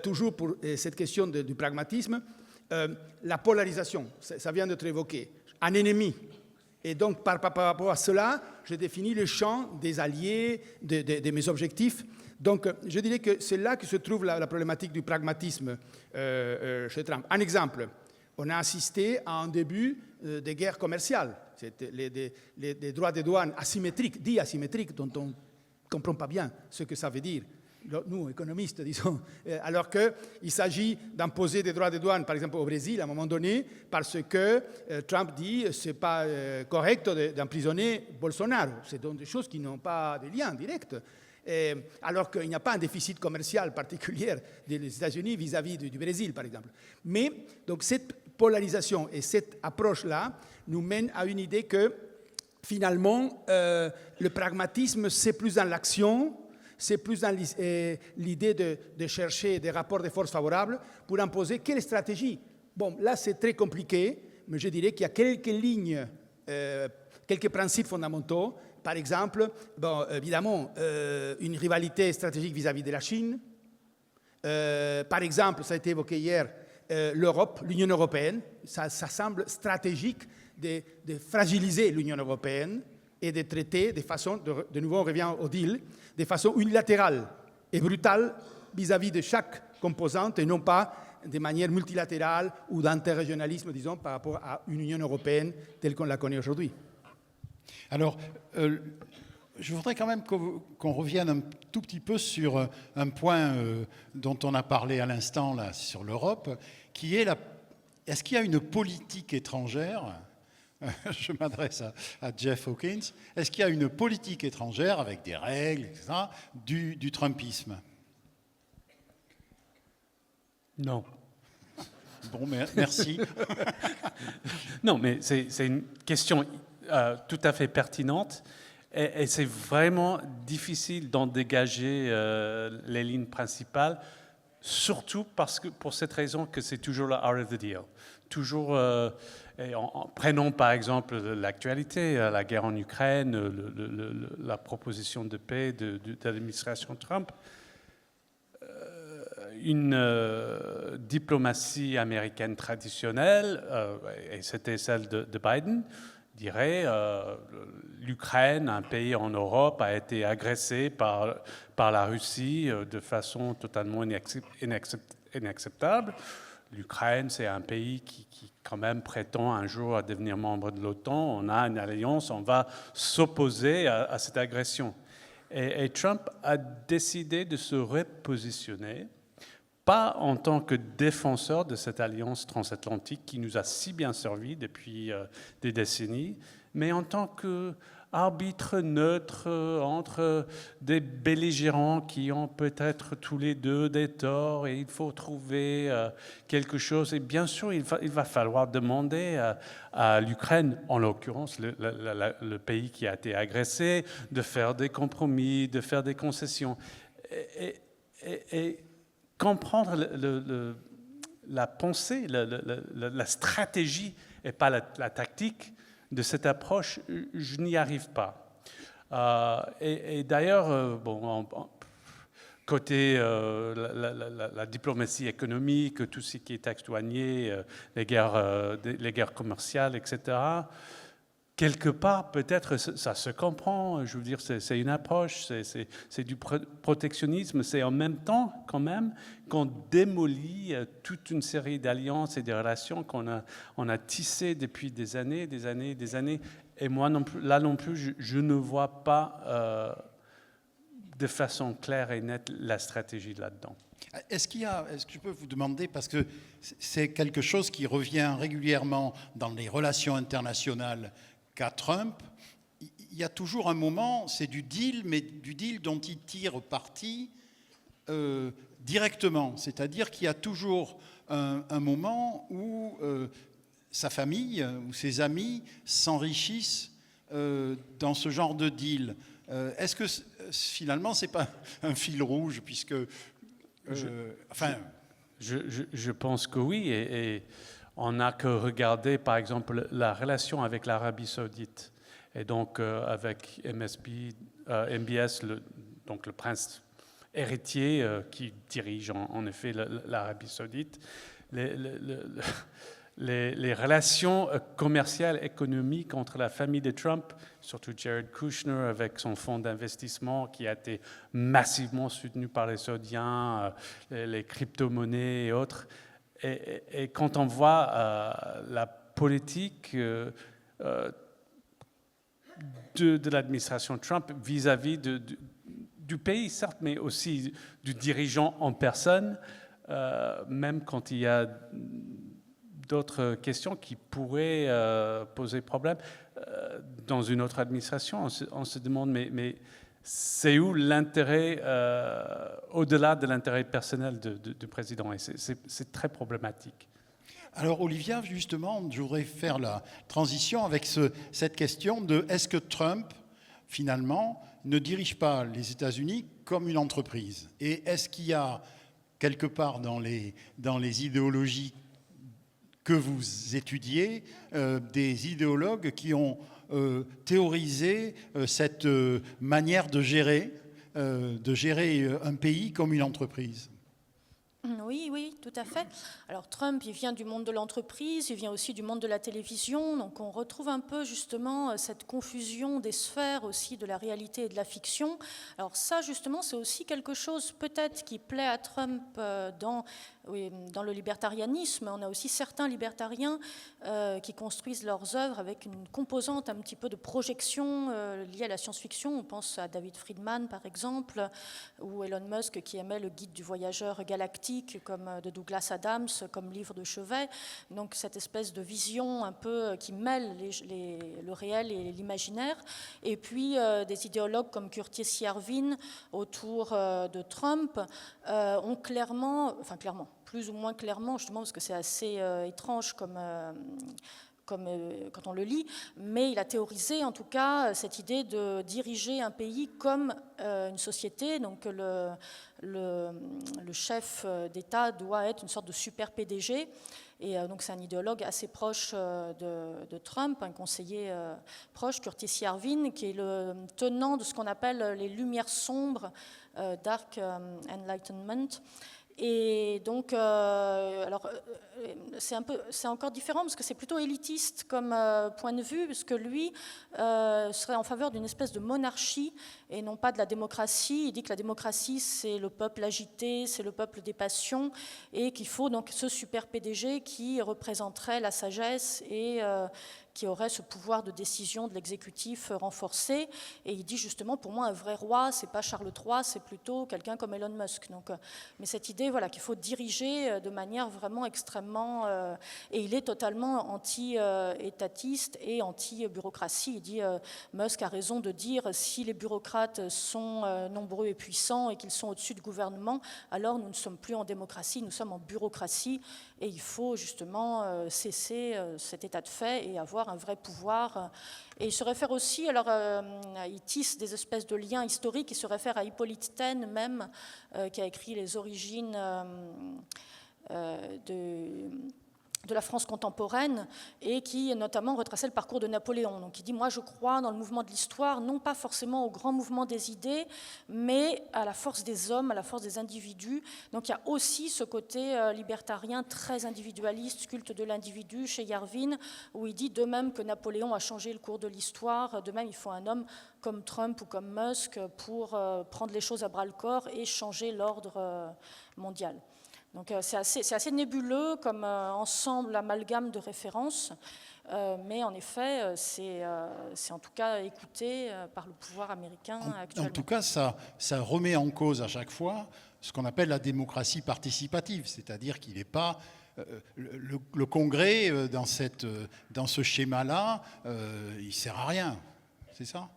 toujours pour cette question du pragmatisme, la polarisation. Ça vient d'être évoqué. Un ennemi. Et donc, par rapport à cela, je définis le champ des alliés, de mes objectifs. Donc, je dirais que c'est là que se trouve la problématique du pragmatisme chez Trump. Un exemple, on a assisté à un début de guerre commerciale. C'était les droits de douane asymétriques, dits asymétriques, dont on ne comprend pas bien ce que ça veut dire, nous, économistes, disons, alors qu'il s'agit d'imposer des droits de douane, par exemple au Brésil, à un moment donné, parce que Trump dit que ce n'est pas correct d'emprisonner Bolsonaro. C'est donc des choses qui n'ont pas de lien direct. Alors qu'il n'y a pas un déficit commercial particulier des États-Unis vis-à-vis du Brésil, par exemple. Mais donc, cette polarisation et cette approche-là nous mènent à une idée que, finalement, le pragmatisme, c'est plus dans l'action, c'est plus dans l'idée de chercher des rapports de force favorables pour imposer quelle stratégie. Bon, là, c'est très compliqué, mais je dirais qu'il y a quelques lignes, quelques principes fondamentaux. Par exemple, bon, évidemment, une rivalité stratégique vis-à-vis de la Chine. Par exemple, ça a été évoqué hier, l'Europe, l'Union européenne. Ça semble stratégique de fragiliser l'Union européenne et de traiter de façon, de nouveau on revient au deal, de façon unilatérale et brutale vis-à-vis de chaque composante et non pas de manière multilatérale ou d'interrégionalisme, disons, par rapport à une Union européenne telle qu'on la connaît aujourd'hui. Alors, je voudrais quand même qu'on revienne un tout petit peu sur un point dont on a parlé à l'instant là sur l'Europe, qui est est-ce qu'il y a une politique étrangère? Je m'adresse à Jeff Hawkins. Est-ce qu'il y a une politique étrangère avec des règles, etc., du Trumpisme? Non. Bon, merci. Non, mais c'est une question tout à fait pertinente et c'est vraiment difficile d'en dégager les lignes principales, surtout pour cette raison que c'est toujours le art of the deal. Toujours, prenons par exemple l'actualité, la guerre en Ukraine, la proposition de paix de l'administration Trump. Une diplomatie américaine traditionnelle, et c'était celle de Biden, dirait l'Ukraine, un pays en Europe, a été agressé par la Russie de façon totalement inacceptable. L'Ukraine, c'est un pays qui quand même prétend un jour à devenir membre de l'OTAN. On a une alliance, on va s'opposer à cette agression. Et Trump a décidé de se repositionner, pas en tant que défenseur de cette alliance transatlantique qui nous a si bien servi depuis des décennies, mais en tant qu'arbitre neutre entre des belligérants qui ont peut-être tous les deux des torts et il faut trouver quelque chose. Et bien sûr, il va falloir demander à l'Ukraine, en l'occurrence le pays qui a été agressé, de faire des compromis, de faire des concessions. Et comprendre la pensée, la stratégie et pas la tactique de cette approche, je n'y arrive pas. Et d'ailleurs, côté la diplomatie économique, tout ce qui est taxes douaniers, les guerres commerciales, etc., quelque part, peut-être, ça se comprend. Je veux dire, c'est une approche, c'est du protectionnisme. C'est en même temps, quand même, qu'on démolit toute une série d'alliances et de relations qu'on a tissées depuis des années. Et moi, là non plus, je ne vois pas de façon claire et nette la stratégie là-dedans. Est-ce que je peux vous demander, parce que c'est quelque chose qui revient régulièrement dans les relations internationales qu'a Trump, il y a toujours un moment, c'est du deal, mais du deal dont il tire parti directement. C'est-à-dire qu'il y a toujours un moment où sa famille ou ses amis s'enrichissent dans ce genre de deal. Est-ce que finalement, ce n'est pas un fil rouge, puisque... Je pense que oui, et on n'a que regarder, par exemple, la relation avec l'Arabie saoudite, et donc avec MBS, donc le prince héritier qui dirige en effet l'Arabie saoudite. Les relations commerciales, économiques entre la famille de Trump, surtout Jared Kushner avec son fonds d'investissement qui a été massivement soutenu par les Saoudiens, les crypto-monnaies et autres, Et quand on voit la politique de l'administration Trump vis-à-vis du pays, certes, mais aussi du dirigeant en personne, même quand il y a d'autres questions qui pourraient poser problème dans une autre administration, on se demande, mais c'est où l'intérêt, au-delà de l'intérêt personnel du président? Et c'est très problématique. Alors Olivia, justement, je voudrais faire la transition avec cette question de est-ce que Trump, finalement, ne dirige pas les États-Unis comme une entreprise? Et est-ce qu'il y a quelque part dans les idéologies que vous étudiez, des idéologues qui ont théorisé cette manière de gérer un pays comme une entreprise? Oui, tout à fait. Alors Trump, il vient du monde de l'entreprise, il vient aussi du monde de la télévision, donc on retrouve un peu justement cette confusion des sphères aussi de la réalité et de la fiction. Alors ça justement, c'est aussi quelque chose peut-être qui plaît à Trump dans le libertarianisme. On a aussi certains libertariens qui construisent leurs œuvres avec une composante un petit peu de projection liée à la science-fiction. On pense à David Friedman par exemple, ou Elon Musk qui aimait le guide du voyageur galactique comme de Douglas Adams comme livre de chevet. Donc cette espèce de vision un peu qui mêle le réel et l'imaginaire. Et puis des idéologues comme Curtis Yarvin autour de Trump ont clairement, plus ou moins clairement, justement parce que c'est assez étrange comme quand on le lit, mais il a théorisé en tout cas cette idée de diriger un pays comme une société, donc le chef d'État doit être une sorte de super PDG, et donc c'est un idéologue assez proche de Trump, un conseiller proche, Curtis Yarvin, qui est le tenant de ce qu'on appelle les lumières sombres, Dark Enlightenment. Et donc, c'est encore différent parce que c'est plutôt élitiste comme point de vue, parce que lui serait en faveur d'une espèce de monarchie et non pas de la démocratie. Il dit que la démocratie, c'est le peuple agité, c'est le peuple des passions, et qu'il faut donc ce super PDG qui représenterait la sagesse et qui aurait ce pouvoir de décision de l'exécutif renforcé. Et il dit justement, pour moi, un vrai roi, c'est pas Charles III, c'est plutôt quelqu'un comme Elon Musk. Donc, mais cette idée, voilà, qu'il faut diriger de manière vraiment extrêmement... et il est totalement anti-étatiste et anti-bureaucratie. Il dit, Musk a raison de dire, si les bureaucrates sont nombreux et puissants et qu'ils sont au-dessus du gouvernement, alors nous ne sommes plus en démocratie, nous sommes en bureaucratie. Et il faut justement cesser cet état de fait et avoir un vrai pouvoir. Et il se réfère aussi, alors il tisse des espèces de liens historiques, il se réfère à Hippolyte Taine même, qui a écrit les origines de la France contemporaine et qui notamment retraçait le parcours de Napoléon. Donc il dit, moi je crois dans le mouvement de l'histoire, non pas forcément au grand mouvement des idées, mais à la force des hommes, à la force des individus. Donc il y a aussi ce côté libertarien très individualiste, culte de l'individu chez Yarvin, où il dit, de même que Napoléon a changé le cours de l'histoire, de même il faut un homme comme Trump ou comme Musk pour prendre les choses à bras-le-corps et changer l'ordre mondial. Donc c'est assez nébuleux comme ensemble, amalgame de références, mais en effet, c'est en tout cas écouté par le pouvoir américain actuellement. En tout cas, ça remet en cause à chaque fois ce qu'on appelle la démocratie participative, c'est-à-dire qu'il n'est pas... le Congrès, dans ce schéma-là, il ne sert à rien, c'est ça ?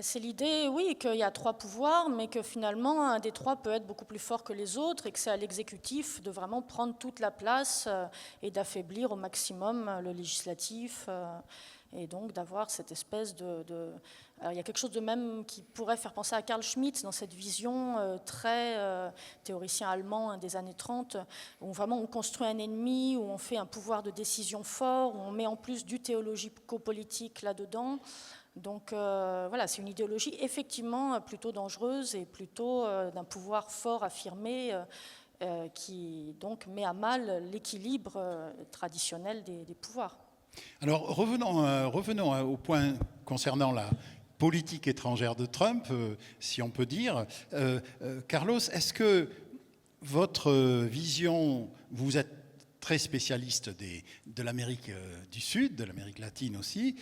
C'est l'idée, oui, qu'il y a trois pouvoirs, mais que finalement, un des trois peut être beaucoup plus fort que les autres et que c'est à l'exécutif de vraiment prendre toute la place et d'affaiblir au maximum le législatif et donc d'avoir cette espèce de... Alors, il y a quelque chose de même qui pourrait faire penser à Carl Schmitt dans cette vision très théoricien allemand des années 30, où vraiment on construit un ennemi, où on fait un pouvoir de décision fort, où on met en plus du théologico-politique là-dedans. Donc voilà, c'est une idéologie effectivement plutôt dangereuse et plutôt d'un pouvoir fort affirmé qui donc met à mal l'équilibre traditionnel des pouvoirs. Alors revenons au point concernant la politique étrangère de Trump, si on peut dire. Carlos, est-ce que votre vision, vous êtes très spécialiste de l'Amérique du Sud, de l'Amérique latine aussi.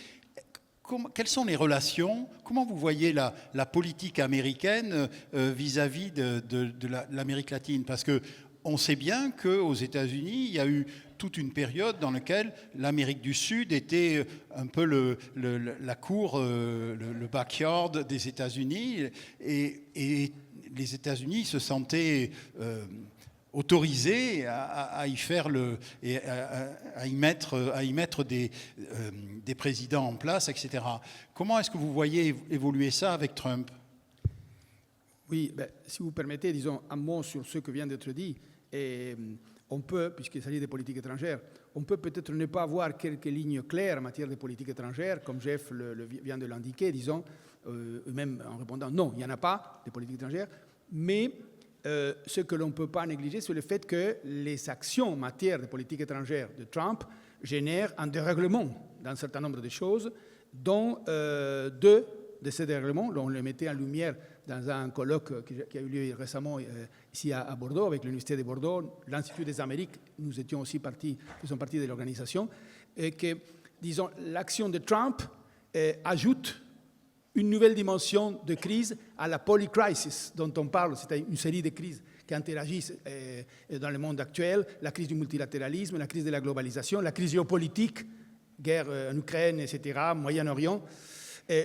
Quelles sont les relations? Comment vous voyez la politique américaine vis-à-vis de l'Amérique latine? Parce qu'on sait bien qu'aux États-Unis, il y a eu toute une période dans laquelle l'Amérique du Sud était un peu la cour, le backyard des États-Unis, et les États-Unis se sentaient autorisés à y faire à y mettre des présidents en place, etc. Comment est-ce que vous voyez évoluer ça avec Trump? Oui, si vous permettez, disons un mot sur ce que vient d'être dit. Et on peut, puisqu'il s'agit de politique étrangère, on peut peut-être ne pas avoir quelques lignes claires en matière de politique étrangère, comme Jeff vient de l'indiquer, disons, même en répondant non, il n'y en a pas de politique étrangère, mais ce que l'on ne peut pas négliger, c'est le fait que les actions en matière de politique étrangère de Trump génèrent un dérèglement dans un certain nombre de choses, dont deux de ces dérèglements, on les mettait en lumière dans un colloque qui a eu lieu récemment ici à Bordeaux, avec l'Université de Bordeaux, l'Institut des Amériques, nous étions aussi faisons partie de l'organisation, et que, disons, l'action de Trump ajoute une nouvelle dimension de crise à la polycrisis dont on parle, c'est-à-dire une série de crises qui interagissent dans le monde actuel, la crise du multilatéralisme, la crise de la globalisation, la crise géopolitique, guerre en Ukraine, etc., Moyen-Orient,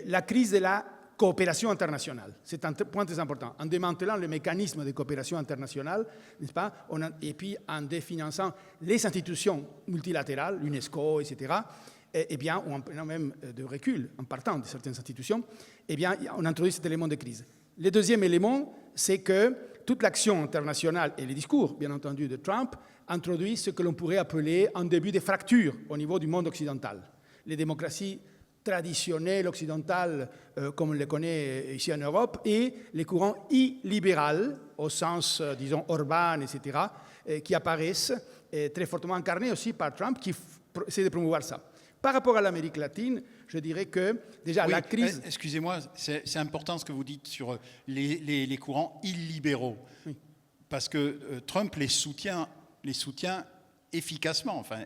la crise de la coopération internationale. C'est un point très important. En démantelant le mécanisme de coopération internationale, n'est-ce pas, et puis en définançant les institutions multilatérales, l'UNESCO, etc., eh bien, ou en prenant même de recul, en partant de certaines institutions, eh bien, on introduit cet élément de crise. Le deuxième élément, c'est que toute l'action internationale et les discours, bien entendu, de Trump introduisent ce que l'on pourrait appeler un début de fracture au niveau du monde occidental. Les démocraties traditionnelles occidentales, comme on les connaît ici en Europe, et les courants illibéraux, au sens, disons, Orban, etc., qui apparaissent, très fortement incarnés aussi par Trump, qui essaie de promouvoir ça. Par rapport à l'Amérique latine, je dirais que déjà oui, la crise... Excusez-moi, c'est important ce que vous dites sur les courants illibéraux, oui. Parce que Trump les soutient efficacement. Enfin,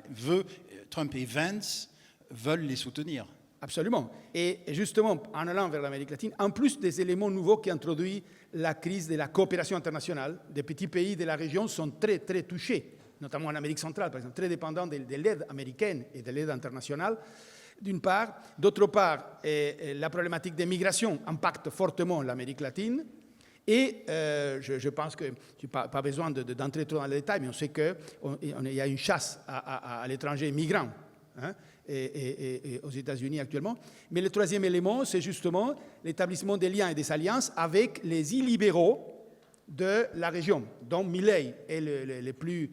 Trump et Vance veulent les soutenir. Absolument. Et justement, en allant vers l'Amérique latine, en plus des éléments nouveaux qui introduisent la crise de la coopération internationale, des petits pays de la région sont très, très touchés, notamment en Amérique centrale, par exemple, très dépendants de l'aide américaine et de l'aide internationale, d'une part. D'autre part, la problématique des migrations impacte fortement l'Amérique latine. Et je pense que, je n'ai pas besoin d'entrer trop dans les détails, mais on sait qu'il y a une chasse à l'étranger migrant, hein, et aux États-Unis actuellement. Mais le troisième élément, c'est justement l'établissement des liens et des alliances avec les illibéraux de la région, dont Milei est le plus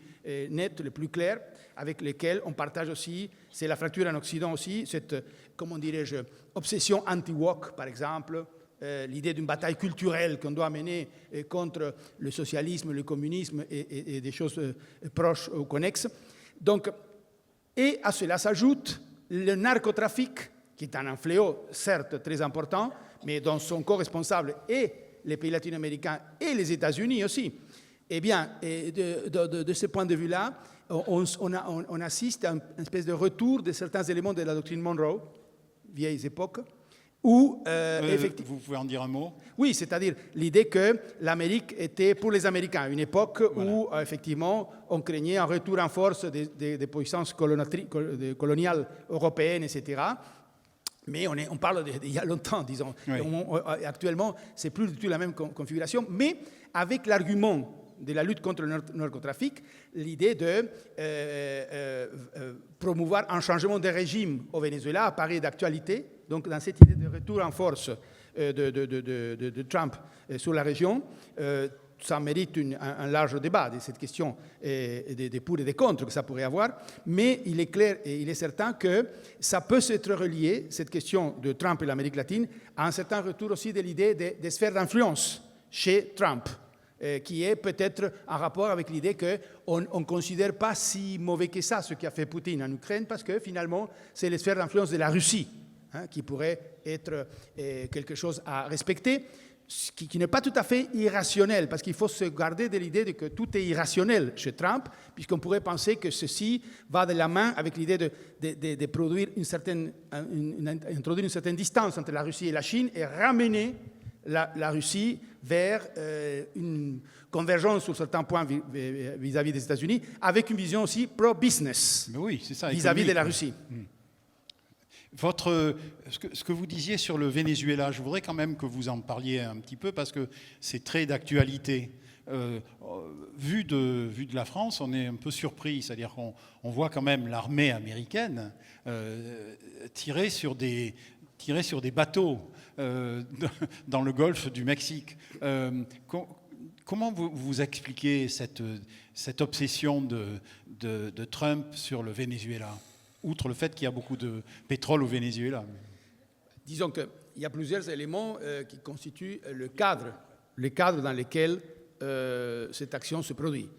net, le plus clair, avec lesquels on partage aussi, c'est la fracture en Occident aussi, cette, comment dirais-je, obsession anti-woke, par exemple, l'idée d'une bataille culturelle qu'on doit mener contre le socialisme, le communisme et des choses proches ou connexes. Donc, et à cela s'ajoute le narcotrafic, qui est un fléau, certes, très important, mais dont sont co-responsables et les pays latino-américains et les États-Unis aussi. Eh bien, de ce point de vue-là, on assiste à une espèce de retour de certains éléments de la doctrine Monroe, vieilles époques, où effectivement... Vous pouvez en dire un mot? Oui, c'est-à-dire l'idée que l'Amérique était pour les Américains, une époque où effectivement on craignait un retour en force des puissances coloniales européennes, etc. Mais on parle d'il y a longtemps, disons. Oui. Actuellement, ce n'est plus du tout la même configuration, mais avec l'argument de la lutte contre le narcotrafic, l'idée de promouvoir un changement de régime au Venezuela apparaît d'actualité. Donc, dans cette idée de retour en force de Trump sur la région, ça mérite un large débat de cette question des pour et des contre que ça pourrait avoir, mais il est clair et il est certain que ça peut s'être relié, cette question de Trump et l'Amérique latine, à un certain retour aussi de l'idée des sphères d'influence chez Trump, qui est peut-être en rapport avec l'idée qu'on ne considère pas si mauvais que ça ce qu'a fait Poutine en Ukraine, parce que finalement, c'est les sphères d'influence de la Russie, qui pourrait être quelque chose à respecter. qui n'est pas tout à fait irrationnel, parce qu'il faut se garder de l'idée que tout est irrationnel chez Trump, puisqu'on pourrait penser que ceci va de la main avec l'idée de produire introduire une certaine distance entre la Russie et la Chine et ramener la Russie vers une convergence sur certains points vis-à-vis des États-Unis, avec une vision aussi pro-business Oui, c'est ça, vis-à-vis de la Russie. Ce que vous disiez sur le Venezuela, je voudrais quand même que vous en parliez un petit peu parce que c'est très d'actualité. Vu de la France, on est un peu surpris, c'est-à-dire qu'on voit quand même l'armée américaine tirer sur des bateaux dans le golfe du Mexique. Comment vous expliquez cette obsession de Trump sur le Venezuela, outre le fait qu'il y a beaucoup de pétrole au Venezuela? Disons qu'il y a plusieurs éléments qui constituent le cadre dans lequel cette action se produit.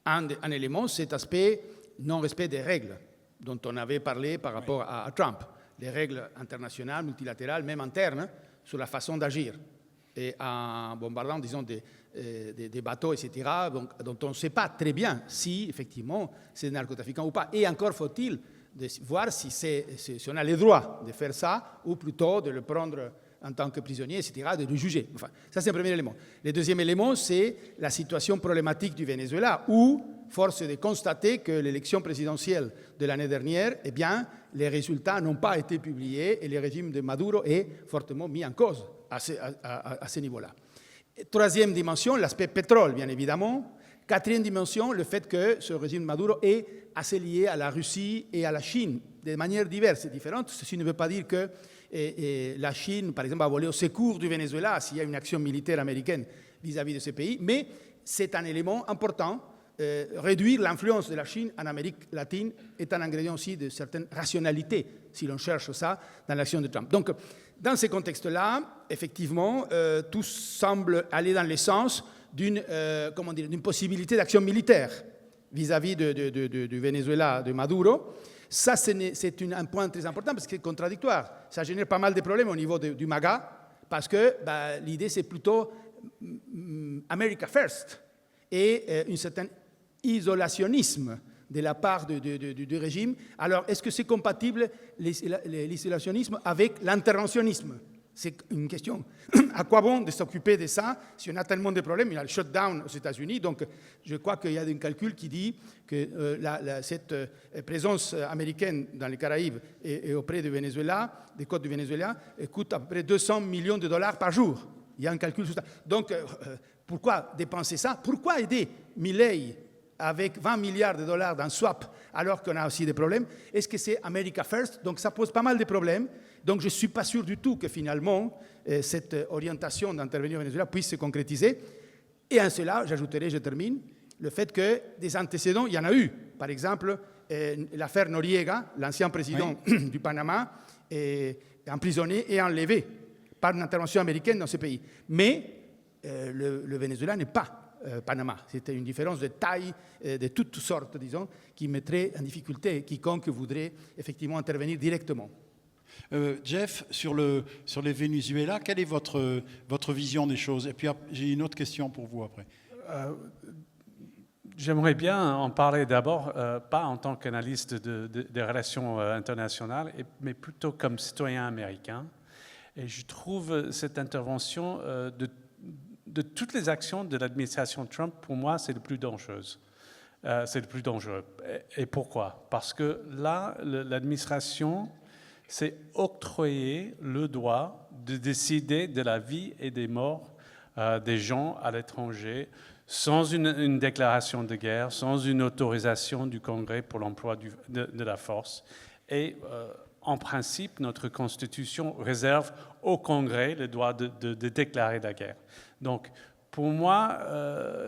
Un élément, cet aspect non-respect des règles dont on avait parlé par rapport à Trump, les règles internationales, multilatérales, même internes, sur la façon d'agir. Et en bombardant, disons, des bateaux, etc., dont on ne sait pas très bien si, effectivement, c'est narcotrafiquant ou pas. Et encore faut-il voir si on a le droit de faire ça, ou plutôt de le prendre en tant que prisonnier, etc., de le juger. Enfin, ça, c'est un premier élément. Le deuxième élément, c'est la situation problématique du Venezuela, où, force est de constater que l'élection présidentielle de l'année dernière, eh bien, les résultats n'ont pas été publiés et le régime de Maduro est fortement mis en cause à ce niveau-là. Troisième dimension, l'aspect pétrole, bien évidemment. Quatrième dimension, le fait que ce régime de Maduro est assez lié à la Russie et à la Chine, de manière diverse et différente. Ceci ne veut pas dire que la Chine, par exemple, va voler au secours du Venezuela s'il y a une action militaire américaine vis-à-vis de ce pays, mais c'est un élément important. Réduire l'influence de la Chine en Amérique latine est un ingrédient aussi de certaine rationalité, si l'on cherche ça dans l'action de Trump. Donc, dans ce contexte-là, effectivement, tout semble aller dans le sens d'une possibilité d'action militaire vis-à-vis du Venezuela, de Maduro. Ça, c'est un point très important parce que c'est contradictoire. Ça génère pas mal de problèmes au niveau du MAGA parce que l'idée, c'est plutôt America First et un certain isolationnisme de la part du régime. Alors, est-ce que c'est compatible l'isolationnisme avec l'interventionnisme? C'est une question. À quoi bon de s'occuper de ça si on a tellement de problèmes? Il y a le shutdown aux États-Unis, donc je crois qu'il y a un calcul qui dit que cette présence américaine dans les Caraïbes et auprès du Venezuela, des côtes du Venezuela, coûte à peu près 200 millions de dollars par jour. Il y a un calcul sur ça. Donc, pourquoi dépenser ça? Pourquoi aider Milei avec 20 milliards de dollars dans swap alors qu'on a aussi des problèmes? Est-ce que c'est America First? Donc ça pose pas mal de problèmes. Donc je ne suis pas sûr du tout que finalement cette orientation d'intervenir au Venezuela puisse se concrétiser. Et en cela, j'ajouterai, je termine, le fait que des antécédents, il y en a eu. Par exemple, l'affaire Noriega, l'ancien président du Panama, est emprisonné et enlevé par une intervention américaine dans ce pays. Mais le Venezuela n'est pas Panama. C'était une différence de taille de toutes sortes, disons, qui mettrait en difficulté quiconque voudrait effectivement intervenir directement. Jeff, sur le Venezuela, quelle est votre vision des choses? Et puis j'ai une autre question pour vous après. J'aimerais bien en parler d'abord, pas en tant qu'analyste des relations internationales, mais plutôt comme citoyen américain. Et je trouve cette intervention de toutes les actions de l'administration Trump, pour moi, c'est le plus dangereux. C'est le plus dangereux. Et pourquoi? Parce que là, l'administration s'est octroyé le droit de décider de la vie et des morts des gens à l'étranger sans une déclaration de guerre, sans une autorisation du Congrès pour l'emploi de la force. Et en principe, notre Constitution réserve au Congrès le droit de déclarer la guerre. Donc, pour moi,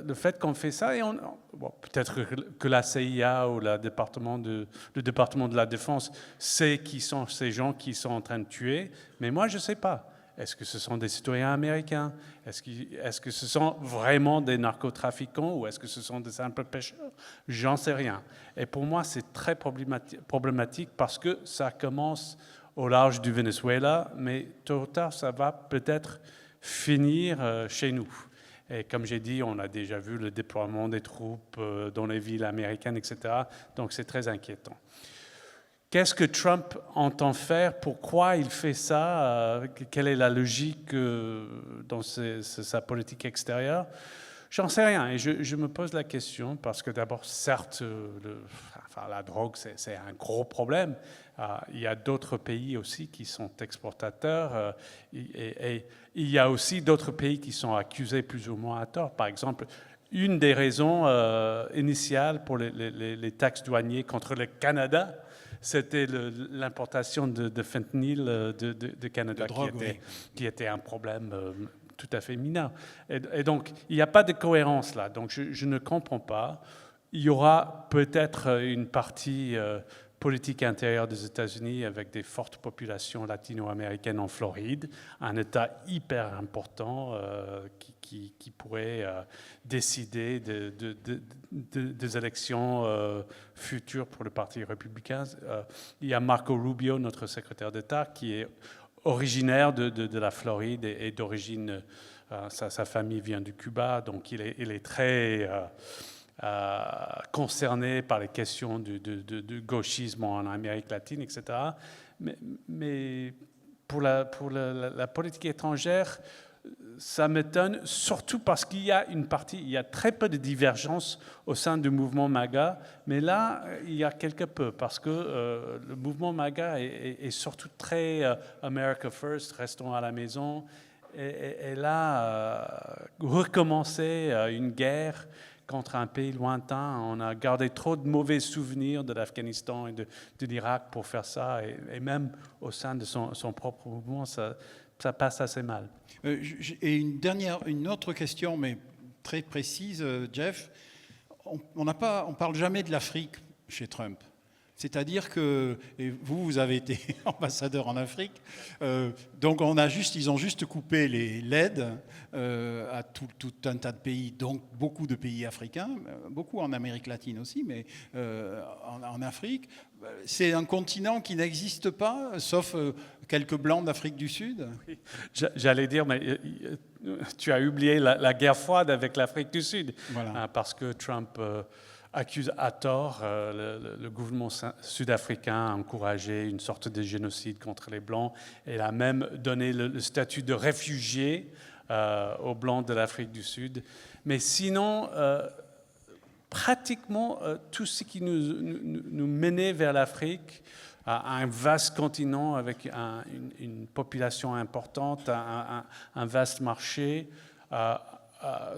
le fait qu'on fait ça, et peut-être que la CIA ou le département de la Défense sait qui sont ces gens qui sont en train de tuer, mais moi, je ne sais pas. Est-ce que ce sont des citoyens américains? Est-ce que ce sont vraiment des narcotrafiquants ou est-ce que ce sont des simples pêcheurs? J'en sais rien. Et pour moi, c'est très problématique parce que ça commence au large du Venezuela, mais tôt ou tard, ça va peut-être finir chez nous. Et comme j'ai dit, on a déjà vu le déploiement des troupes dans les villes américaines, etc. Donc c'est très inquiétant. Qu'est-ce que Trump entend faire? Pourquoi il fait ça? Quelle est la logique dans sa politique extérieure? J'en sais rien et je me pose la question parce que d'abord, certes, la drogue, c'est un gros problème. Il y a d'autres pays aussi qui sont exportateurs et il y a aussi d'autres pays qui sont accusés plus ou moins à tort. Par exemple, une des raisons initiales pour les taxes douanières contre le Canada, c'était l'importation de fentanyl de Canada, qui était un problème tout à fait mineur. Et donc, il n'y a pas de cohérence là. Donc, je ne comprends pas. Il y aura peut-être une partie politique intérieure des États-Unis avec des fortes populations latino-américaines en Floride, un État hyper important qui pourrait décider des élections futures pour le Parti républicain. Il y a Marco Rubio, notre secrétaire d'État, qui est originaire de la Floride et d'origine, sa famille vient du Cuba, donc il est très concerné par les questions du gauchisme en Amérique latine, etc. Mais pour la politique étrangère, ça m'étonne, surtout parce qu'il y a il y a très peu de divergences au sein du mouvement MAGA, mais là, il y a quelque peu, parce que le mouvement MAGA est surtout très America First, restons à la maison, et là, recommencer une guerre contre un pays lointain, on a gardé trop de mauvais souvenirs de l'Afghanistan et de l'Irak pour faire ça, et même au sein de son propre mouvement, ça passe assez mal. Et une autre question, mais très précise, Jeff. On parle jamais de l'Afrique chez Trump. C'est-à-dire que vous avez été ambassadeur en Afrique, donc ils ont juste coupé l'aide à tout un tas de pays, donc beaucoup de pays africains, beaucoup en Amérique latine aussi, mais en Afrique. C'est un continent qui n'existe pas, sauf quelques blancs d'Afrique du Sud. Oui, j'allais dire, mais tu as oublié la guerre froide avec l'Afrique du Sud, voilà. Parce que Trump accuse à tort le gouvernement sud-africain à encourager une sorte de génocide contre les Blancs. Et a même donné le statut de réfugié aux Blancs de l'Afrique du Sud. Mais sinon, pratiquement tout ce qui nous menait vers l'Afrique, un vaste continent avec une population importante, un vaste marché,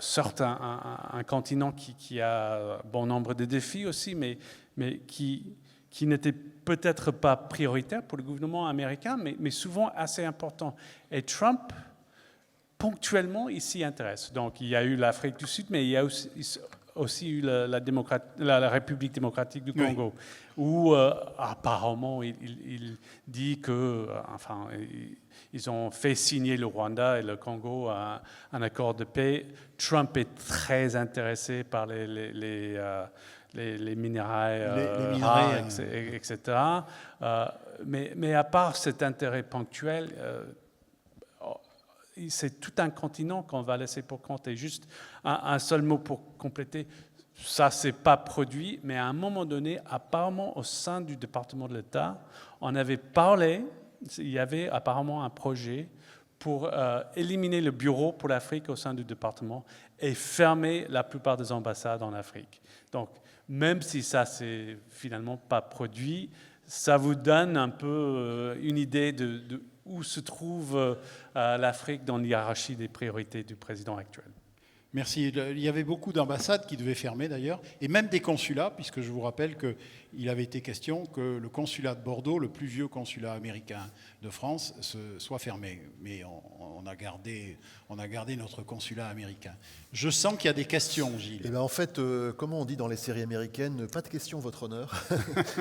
certes un continent qui a bon nombre de défis aussi, mais qui n'était peut-être pas prioritaire pour le gouvernement américain, mais souvent assez important. Et Trump, ponctuellement, il s'y intéresse. Donc il y a eu l'Afrique du Sud, mais il y a aussi eu la République démocratique du Congo, oui. Où apparemment il dit que, ils ont fait signer le Rwanda et le Congo un accord de paix. Trump est très intéressé par les minéraux rares, etc. Mais à part cet intérêt ponctuel, c'est tout un continent qu'on va laisser pour compte. Et juste un seul mot pour compléter, ça ne s'est pas produit, mais à un moment donné, apparemment au sein du département de l'État, on avait parlé, il y avait apparemment un projet pour éliminer le bureau pour l'Afrique au sein du département et fermer la plupart des ambassades en Afrique. Donc, même si ça ne s'est finalement pas produit, ça vous donne un peu une idée de où se trouve l'Afrique dans l'hiérarchie des priorités du président actuel. Merci. Il y avait beaucoup d'ambassades qui devaient fermer d'ailleurs, et même des consulats, puisque je vous rappelle qu'il avait été question que le consulat de Bordeaux, le plus vieux consulat américain de France, soit fermé. Mais on a gardé notre consulat américain. Je sens qu'il y a des questions, Gilles. Eh bien, en fait, comment on dit dans les séries américaines, pas de questions, votre honneur.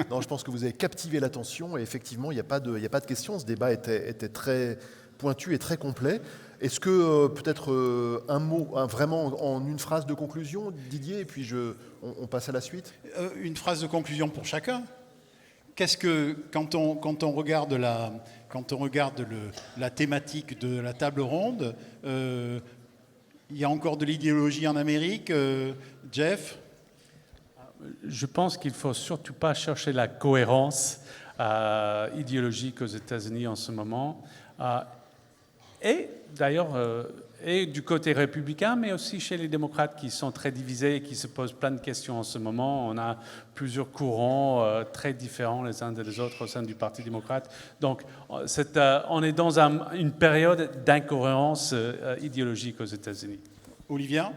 Non, je pense que vous avez captivé l'attention, et effectivement, il n'y a pas de questions. Ce débat était très pointu et très complet. Est-ce que peut-être un mot, vraiment en une phrase de conclusion, Didier, et puis on passe à la suite ? Une phrase de conclusion pour chacun. Quand on regarde la thématique de la table ronde, il y a encore de l'idéologie en Amérique, Jeff? Je pense qu'il ne faut surtout pas chercher la cohérence idéologique aux États-Unis en ce moment. Et d'ailleurs, et du côté républicain, mais aussi chez les démocrates qui sont très divisés et qui se posent plein de questions en ce moment. On a plusieurs courants très différents les uns des autres au sein du Parti démocrate. Donc, on est dans une période d'incohérence idéologique aux États-Unis. Olivia?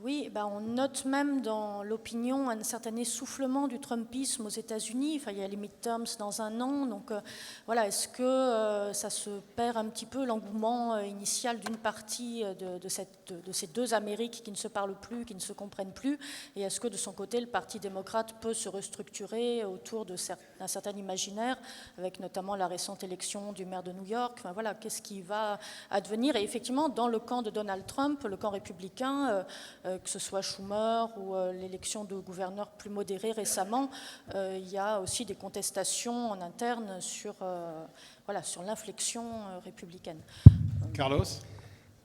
Oui, on note même dans l'opinion un certain essoufflement du Trumpisme aux États-Unis. Enfin, il y a les midterms dans un an. Donc voilà, est-ce que ça se perd un petit peu l'engouement initial d'une partie de ces deux Amériques qui ne se parlent plus, qui ne se comprennent plus? Et est-ce que de son côté, le Parti démocrate peut se restructurer autour d'un certain imaginaire, avec notamment la récente élection du maire de New York? Enfin, voilà, qu'est-ce qui va advenir? Et effectivement, dans le camp de Donald Trump, le camp républicain, que ce soit Schumer ou l'élection de gouverneurs plus modérés récemment, il y a aussi des contestations en interne sur l'inflexion républicaine. Carlos?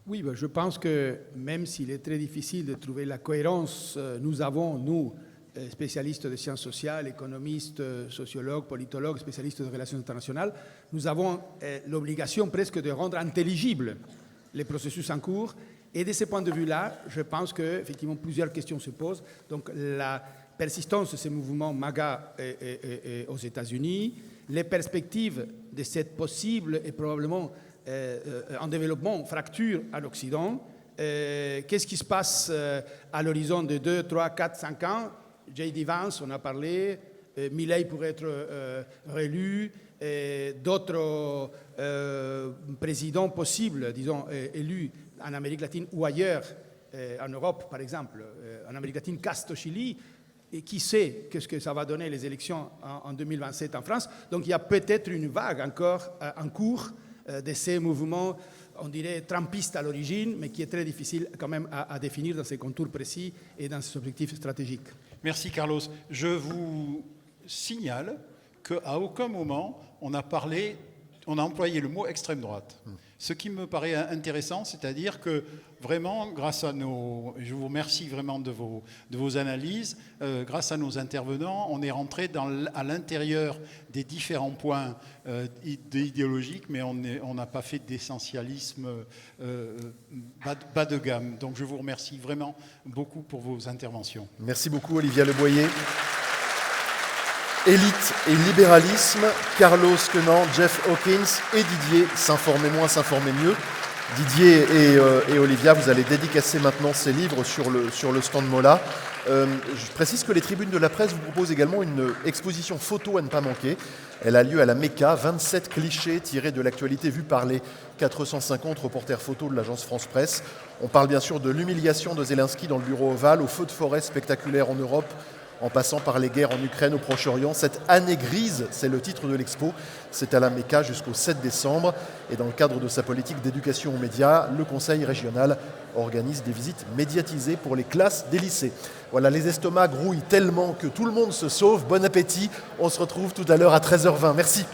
Oui, je pense que même s'il est très difficile de trouver la cohérence, nous avons, nous, spécialistes de sciences sociales, économistes, sociologues, politologues, spécialistes de relations internationales, nous avons l'obligation presque de rendre intelligibles les processus en cours. Et de ce point de vue-là, je pense qu'effectivement plusieurs questions se posent. Donc la persistance de ces mouvements MAGA aux États-Unis, les perspectives de cette possible et probablement en développement fracture à l'Occident, qu'est-ce qui se passe à l'horizon de 2, 3, 4, 5 ans? J.D. Vance, on a parlé, Milley pourrait être réélu, d'autres présidents possibles, disons, élus en Amérique latine ou ailleurs, en Europe par exemple, en Amérique latine, Castro, Chili, et qui sait qu'est-ce que ça va donner les élections en 2027 en France. Donc il y a peut-être une vague encore en cours de ces mouvements, on dirait trumpistes à l'origine, mais qui est très difficile quand même à définir dans ses contours précis et dans ses objectifs stratégiques. Merci Carlos. Je vous signale qu'à aucun moment on a employé le mot extrême droite. Ce qui me paraît intéressant, c'est-à-dire que vraiment, je vous remercie vraiment de vos analyses, grâce à nos intervenants, on est rentré à l'intérieur des différents points idéologiques, mais on n'a pas fait d'essentialisme bas de gamme. Donc je vous remercie vraiment beaucoup pour vos interventions. Merci beaucoup Olivia Leboyer. Élite et libéralisme, Carlos Quenant, Jeff Hawkins et Didier, s'informer moins, s'informer mieux. Didier et Olivia, vous allez dédicacer maintenant ces livres sur le stand Mola. Je précise que les tribunes de la presse vous proposent également une exposition photo à ne pas manquer. Elle a lieu à la Mecca, 27 clichés tirés de l'actualité vue par les 450 reporters photos de l'agence France Presse. On parle bien sûr de l'humiliation de Zelensky dans le bureau ovale, aux feux de forêt spectaculaires en Europe, en passant par les guerres en Ukraine, au Proche-Orient. Cette année grise, c'est le titre de l'expo. C'est à la Mecca jusqu'au 7 décembre. Et dans le cadre de sa politique d'éducation aux médias, le Conseil régional organise des visites médiatisées pour les classes des lycées. Voilà, les estomacs grouillent tellement que tout le monde se sauve. Bon appétit. On se retrouve tout à l'heure à 13h20. Merci.